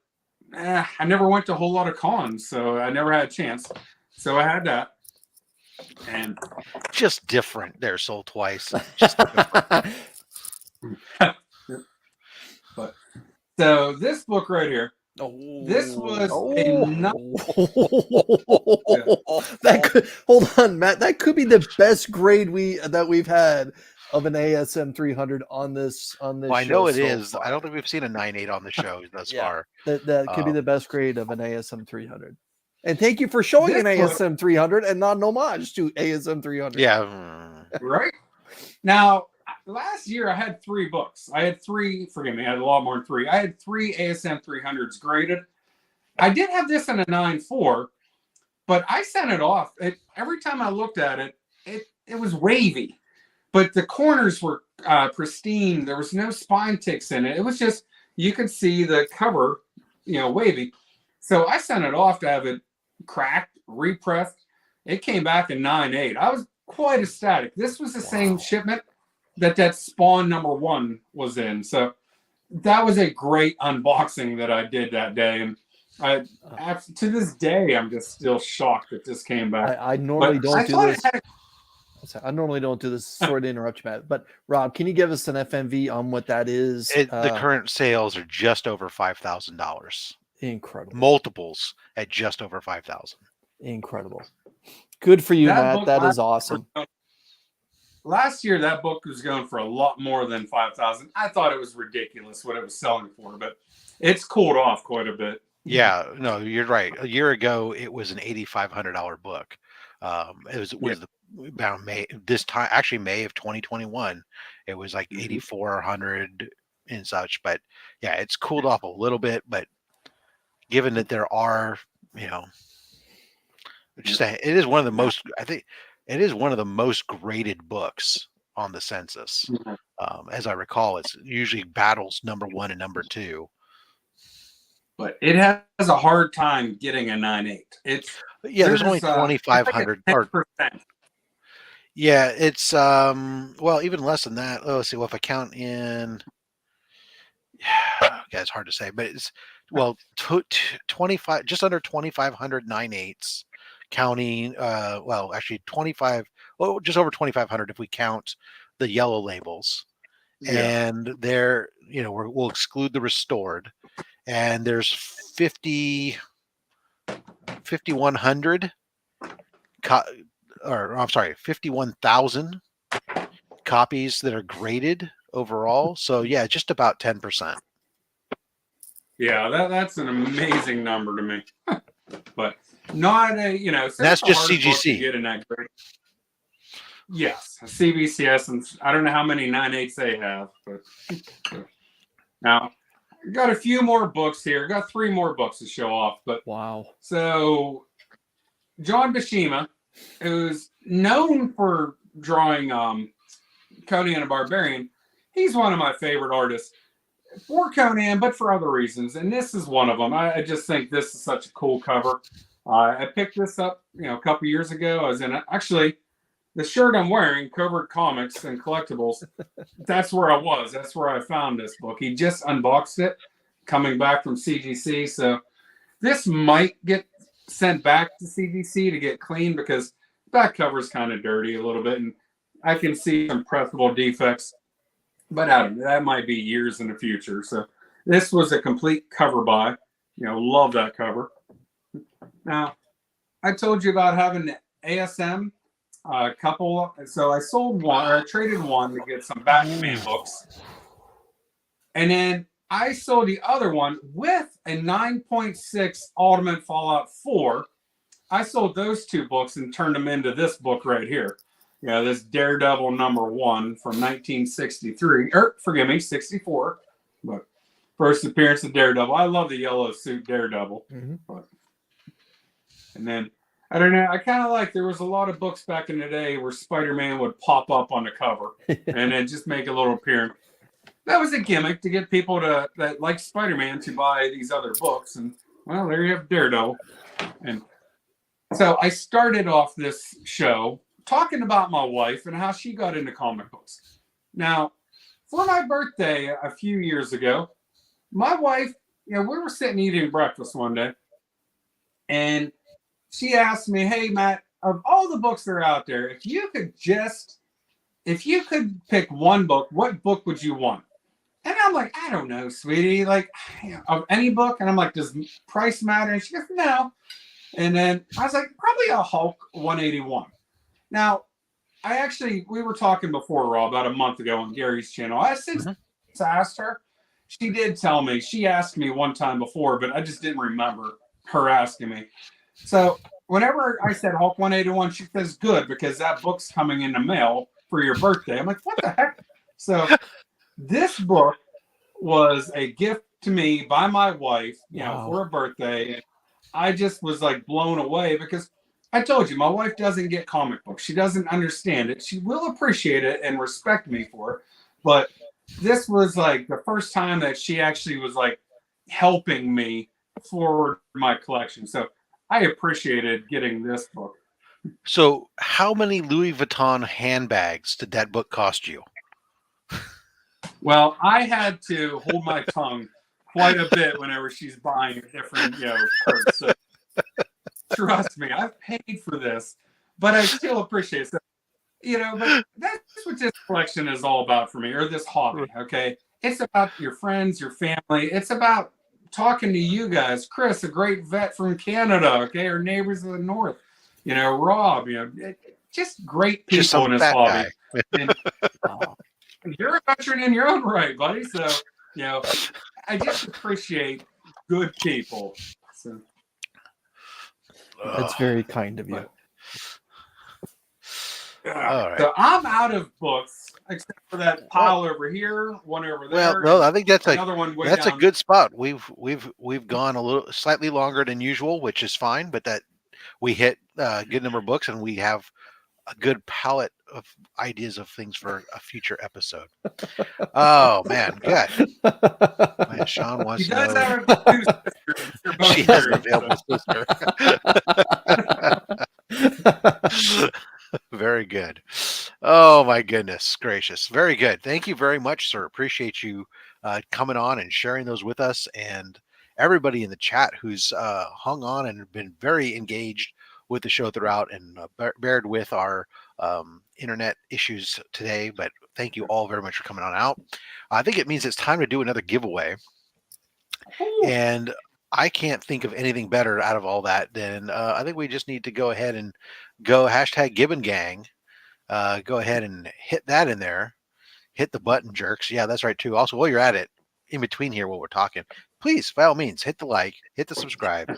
I never went to a whole lot of cons, so I never had a chance. So I had that. And Just different. They're sold twice. Just different. but so this book right here, this was that could, hold on, Matt. That could be the best grade we've had of an ASM 300 on this. Well, I know it is. I don't think we've seen a 9.8 on the show thus far. That could be the best grade of an ASM 300. And thank you for showing an ASM 300 and not an homage to ASM 300. Yeah. Right. Now, last year I had 3 books. I had 3, forgive me, I had a lot more than 3. I had 3 ASM 300s graded. I did have this in a 9.4, but I sent it off. Every time I looked at it, it was wavy. But the corners were pristine. There was no spine ticks in it. It was just, you could see the cover, wavy. So I sent it off to have it cracked, repressed. It came back in 9.8. I was quite ecstatic. This was the same shipment that Spawn #1 was in. So that was a great unboxing that I did that day. And to this day, I'm just still shocked that this came back. I normally don't do this. I normally don't do this. Sorry to interrupt you, Matt. But Rob, can you give us an FMV on what that is? The current sales are just over $5,000. Incredible. Multiples at just over 5,000. Incredible. Good for you, Matt. That is awesome. Last year, that book was going for a lot more than 5,000. I thought it was ridiculous what it was selling for, but it's cooled off quite a bit. Yeah, no, you're right. A year ago, it was an $8,500 book. It was about May this time, actually May of 2021. It was like 8,400 and such. But yeah, it's cooled off a little bit. But given that there are, it is one of the most. I think it is one of the most graded books on the census. As I recall, it's usually battles #1 and #2. But it has a hard time getting a 9.8. There's only 2,500. Yeah, it's well, even less than that. Let's see. Well, if I count in, yeah, it's hard to say, but it's 25, just under 2,500 9.8s, counting. Well, actually 25. Well, just over 2,500 if we count the yellow labels, and there, we'll exclude the restored. And there's 5,100 51,000 copies that are graded overall. So yeah, just about 10%. Yeah, that's an amazing number to me. But not that's just CGC. Get in that grade. Yes, CBCS, and I don't know how many 9.8s they have, but now. Got a few more books here. Got 3 more books to show off. But wow. So John Buscema, who's known for drawing Conan and Barbarian, he's one of my favorite artists for Conan, but for other reasons. And this is one of them. I just think this is such a cool cover. I picked this up, a couple years ago. I was in actually the shirt I'm wearing, Covert Comics and Collectibles, that's where I was. That's where I found this book. He just unboxed it, coming back from CGC. So this might get sent back to CGC to get cleaned because the back cover is kind of dirty a little bit, and I can see some pressable defects. But that might be years in the future. So this was a complete cover buy. Love that cover. Now, I told you about having the ASM. A couple, so I sold one, or I traded one to get some Batman books, and then I sold the other one with a 9.6 Ultimate Fallout 4. I sold those 2 books and turned them into this book right here. This Daredevil #1 from 1963, or forgive me, 64. But first appearance of Daredevil. I love the yellow suit Daredevil. But, and then. I don't know. I kind of there was a lot of books back in the day where Spider-Man would pop up on the cover and then just make a little appearance. That was a gimmick to get people that like Spider-Man to buy these other books. And, well, there you have Daredevil. And so I started off this show talking about my wife and how she got into comic books. Now, for my birthday a few years ago, my wife, we were sitting eating breakfast one day, and she asked me, "Hey Matt, of all the books that are out there, if you could pick one book, what book would you want?" And I'm like, "I don't know, sweetie. Like, of any book." And I'm like, "Does price matter?" And she goes, "No." And then I was like, "Probably a Hulk 181." Now, we were talking before, Raw, about a month ago on Gary's channel. I since asked her. She did tell me. She asked me one time before, but I just didn't remember her asking me. So whenever I said Hulk 181, she says, "Good, because that book's coming in the mail for your birthday." I'm like, "What the heck?" So this book was a gift to me by my wife, for a birthday. And I just was like blown away because I told you, my wife doesn't get comic books. She doesn't understand it. She will appreciate it and respect me for it. But this was like the first time that she actually was like helping me forward my collection. So I appreciated getting this book. So, how many Louis Vuitton handbags did that book cost you? Well, I had to hold my tongue quite a bit whenever she's buying different, purse. So trust me, I've paid for this, but I still appreciate it. So, but that's what this collection is all about for me, or this hobby. Okay, it's about your friends, your family. It's about talking to you guys. Chris, a great vet from Canada. Okay, our neighbors in the north. Rob. Just great people Just some in this fat hobby. guy. And you're a veteran in your own right, buddy. So I just appreciate good people. So. That's very kind of you. All right. So I'm out of books, except for that pile over here, one over there. Well, no, I think that's another one way that's down. a good spot. We've gone a little slightly longer than usual, which is fine. But that we hit a good number of books, and we have a good palette of ideas of things for a future episode. Oh man, good. Man, Sean wants She to does know. have two sisters. They're both She has an married, available sister. Very good. Oh my goodness gracious. Very good. Thank you very much, sir. Appreciate you coming on and sharing those with us, and everybody in the chat who's hung on and been very engaged with the show throughout, and bared with our internet issues today. But thank you all very much for coming on out. I think it means it's time to do another giveaway. And I can't think of anything better out of all that than I think we just need to go ahead and go #GibbonGang. Go ahead and hit that in there. Hit the button, jerks. Yeah, that's right too. Also, while you're at it, in between here while we're talking, please, by all means, hit the like, hit the subscribe,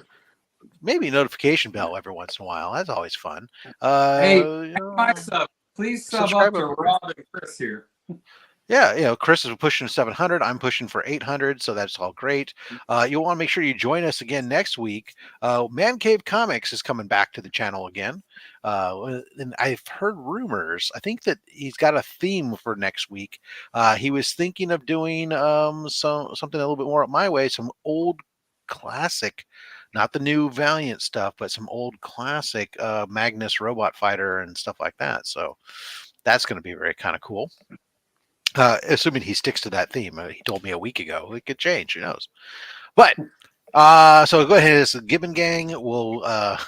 maybe a notification bell every once in a while. That's always fun. Hey, my sub. Please sub up to Rob and Chris here. Yeah, Chris is pushing 700. I'm pushing for 800, so that's all great. You'll want to make sure you join us again next week. Man Cave Comics is coming back to the channel again. And I've heard rumors. I think that he's got a theme for next week. He was thinking of doing something a little bit more up my way, some old classic, not the new Valiant stuff, but some old classic Magnus Robot Fighter and stuff like that. So that's going to be very kind of cool. Assuming he sticks to that theme. He told me a week ago. It could change. Who knows? But so go ahead. It's the Gibbon Gang. We'll part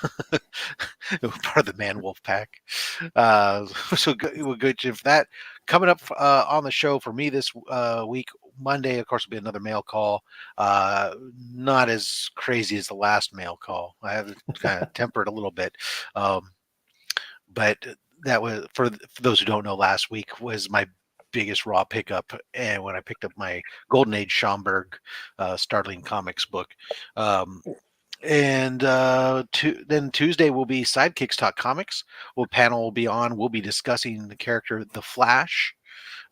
of the Man Wolf Pack. So we'll go to that. Coming up on the show for me this week, Monday, of course, will be another mail call. Not as crazy as the last mail call. I have kind of tempered a little bit. But that was, for those who don't know, last week was my biggest raw pickup, and when I picked up my Golden Age Schomburg Startling Comics book. Then Tuesday will be Sidekicks Talk Comics. Panel will be on. We'll be discussing the character The Flash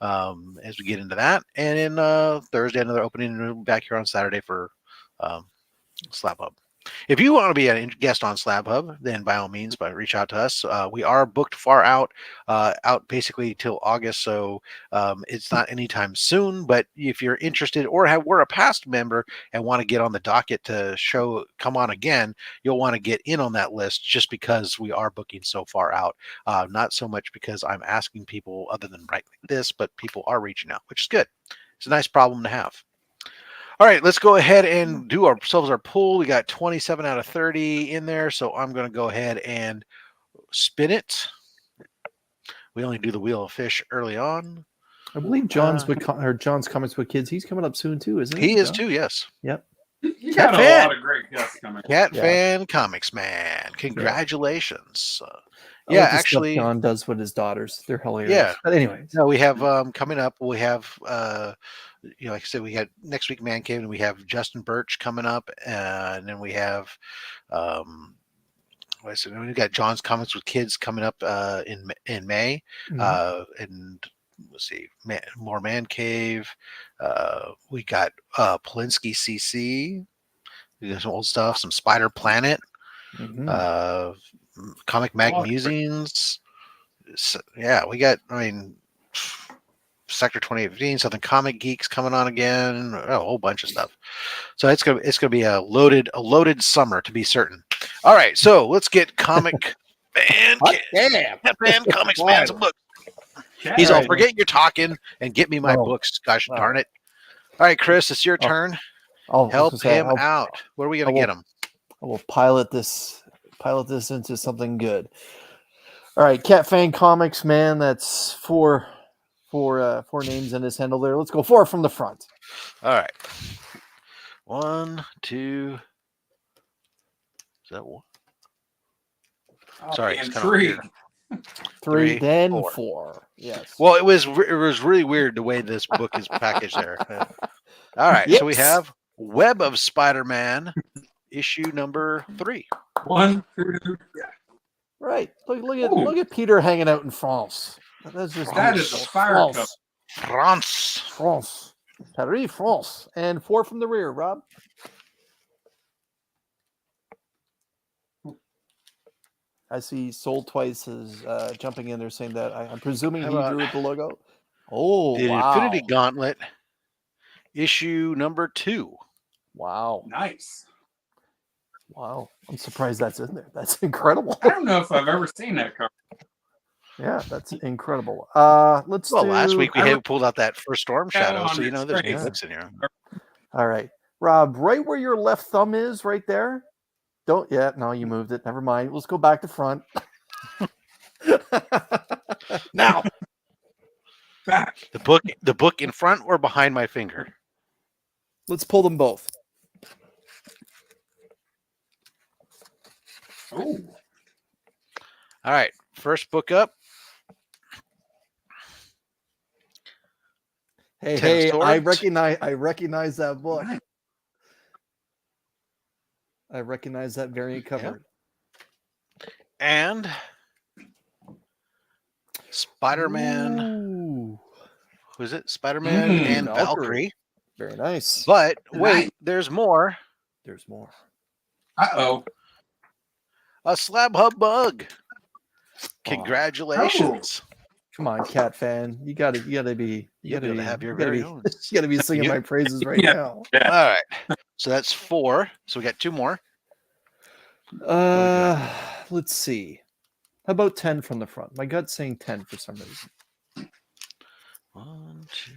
as we get into that. And then Thursday, another opening room back here on Saturday for SlabHub. If you want to be a guest on SlabHub, then by all means, reach out to us. We are booked far out basically till August, so it's not anytime soon. But if you're interested or we're a past member and want to get on the docket to come on again, you'll want to get in on that list just because we are booking so far out. Not so much because I'm asking people other than right like this, but people are reaching out, which is good. It's a nice problem to have. All right, let's go ahead and do ourselves our poll. We got 27 out of 30 in there, so I'm going to go ahead and spin it. We only do the Wheel of Fish early on. I believe John's Comics with Kids. He's coming up soon too, isn't he? He is John? too, yes. Yep. You got a lot of great guests coming. Cat Yeah. Fan Comics, man. Congratulations. I Yeah, like the stuff actually, John does with his daughters. They're hilarious. Yeah. But anyways, no, we have coming up. We have like I said, we had next week Man Cave, and we have Justin Birch coming up, and then we have we got John's Comics with Kids coming up in May, and let's see, more Man Cave. We got Polinsky CC. We got some old stuff, some Spider Planet, Comic Mag Musings. So, yeah, we got. I mean, Sector 2015, Southern Comic Geeks coming on again. A whole bunch of stuff. So it's gonna be a loaded summer to be certain. All right, so let's get Comic Fan Comics Man some books. He's all forget you're talking and get me my books. Gosh darn it! All right, Chris, it's your turn. Help him out. Where are we gonna get him? I will pilot this into something good. All right, Cat Fan Comics, man. That's four names in his handle there. Let's go 4 from the front. All right. 1, 2. Is that one? Sorry, it's kind of weird. 3, then 4. Yes. Well, it was really weird the way this book is packaged there. All right, so we have Web of Spider-Man, issue number 3. 1, 2, yeah. Right. Look at Peter hanging out in France. That is a fire cup. France. Paris, France. And 4 from the rear, Rob. I see Sold Twice is jumping in there saying that. I'm presuming he drew the logo. Oh, the Infinity Gauntlet, issue number 2. Wow. Nice. Wow. I'm surprised that's in there. That's incredible. I don't know if I've ever seen that cover. Yeah, that's incredible. Last week we pulled out that first Storm Shadow, so there's new books in here. All right. Rob, right where your left thumb is, right there. No, you moved it. Never mind. Let's go back to front. Now. Back. The book in front or behind my finger? Let's pull them both. Oh. All right. First book up. Hey, I recognize that book. I recognize that variant cover. Yeah. And Spider-Man. Ooh. Who is it? Spider-Man and Valkyrie. Very nice. But wait, there's more. There's more. Uh-oh. Oh. A Slab Hub bug. Congratulations. Come on, Cat Fan. You gotta be have your very own. You gotta be singing my praises right now. Yeah. All right. So that's 4. So we got 2 more. Let's see. How about 10 from the front? My gut's saying 10 for some reason. 1, 2.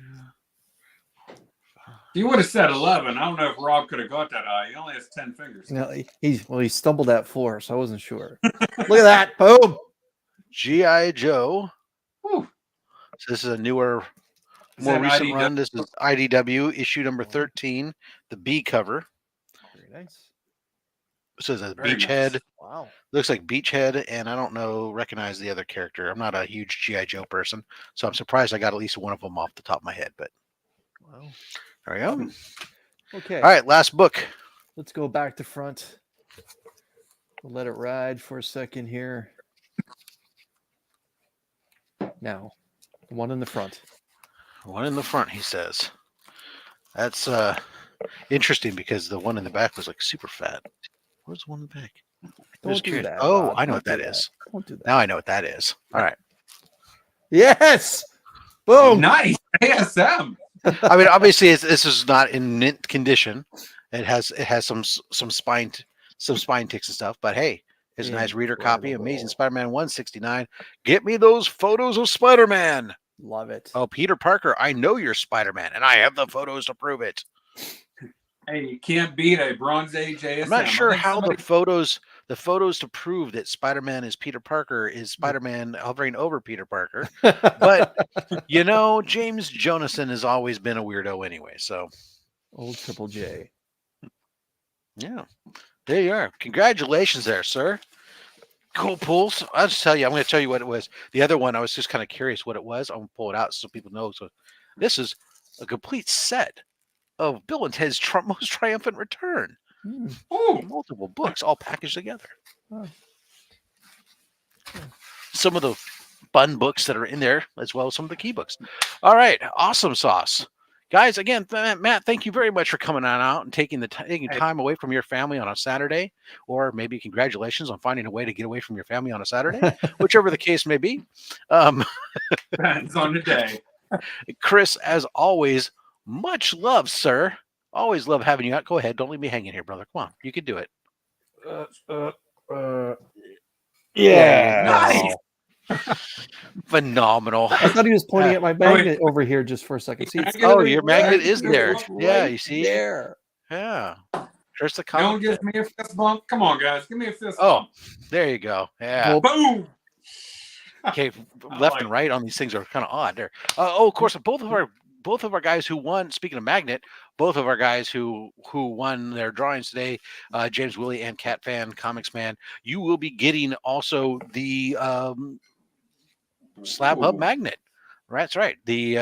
You would have said 11. I don't know if Rob could have got that high. He only has 10 fingers. No, he stumbled at 4, so I wasn't sure. Look at that. Boom. G.I. Joe. Whew. So this is a newer, more recent run. This is IDW issue number 13, the B cover. Very nice. So it says Very Beachhead. nice. Wow. Looks like Beachhead, and I don't recognize the other character. I'm not a huge G.I. Joe person, so I'm surprised I got at least one of them off the top of my head. But Wow. there we go. Okay. All right, last book. Let's go back to front. We'll let it ride for a second here. Now, the one in the front. One in the front, he says. That's interesting because the one in the back was like super fat. Where's the one in the back? Don't do that. Oh, Rob. I know Don't what that do is. Don't do that. Now I know what that is. All right. Yes. Boom. Nice. ASM. I mean, obviously, this is not in mint condition. It has some spine ticks and stuff. But hey, it's a nice reader copy. Amazing Spider-Man 169. Get me those photos of Spider-Man. Love it. Oh, Peter Parker, I know you're Spider-Man, and I have the photos to prove it. Hey, you can't beat a Bronze Age ASM. I'm not sure I think how somebody- the photos to prove that Spider-Man is Peter Parker is Spider-Man hovering over Peter Parker. But you know, James Jonason has always been a weirdo anyway. So Old Triple J. yeah, there you are. Congratulations there, sir. Cool pulls. I'll just tell you, I'm going to tell you what it was. The other one, I was just kind of curious what it was. I'm going to pull it out so people know. So this is a complete set of Bill and Ted's Most Triumphant Return. Ooh, Multiple books all packaged together. Oh. Some of the fun books that are in there, as well as some of the key books. All right. Awesome sauce. Guys, again, Matt, thank you very much for coming on out and taking time away from your family on a Saturday, or maybe congratulations on finding a way to get away from your family on a Saturday, whichever the case may be. depends on the day. Chris, as always, much love, sir. Always love having you out. Go ahead. Don't leave me hanging here, brother. Come on. You can do it. Yeah. Nice. Phenomenal. I thought he was pointing at my magnet over here just for a second. See, it's Oh, your magnet is there. right Yeah, you see? there. Yeah. There's the No one comic. gives me a fist bump. Come on, guys. Give me a fist Oh, bump. there you go. Yeah. Well, Boom. Okay, I left like and right on these things are kind of odd there. Of course, both of our guys who won. Speaking of magnet, both of our guys who won their drawings today, James Willie and Cat Fan Comics Man. You will be getting also the Slab Hub Ooh. magnet. That's right. The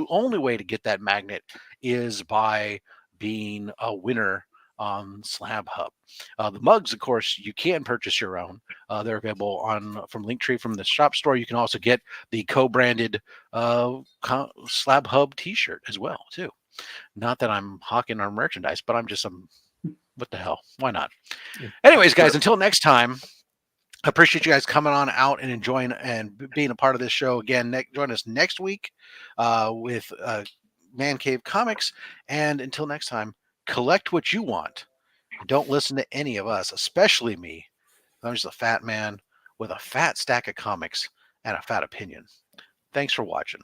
only way to get that magnet is by being a winner on Slab Hub. The mugs, of course, you can purchase your own. They're available from Linktree from the shop store. You can also get the co-branded Slab Hub T-shirt as well, too. Not that I'm hawking our merchandise, but I'm just what the hell? Why not? Yeah. Anyways, guys, until next time. I appreciate you guys coming on out and enjoying and being a part of this show again. Join us next week with Man Cave Comics. And until next time, collect what you want. Don't listen to any of us, especially me. I'm just a fat man with a fat stack of comics and a fat opinion. Thanks for watching.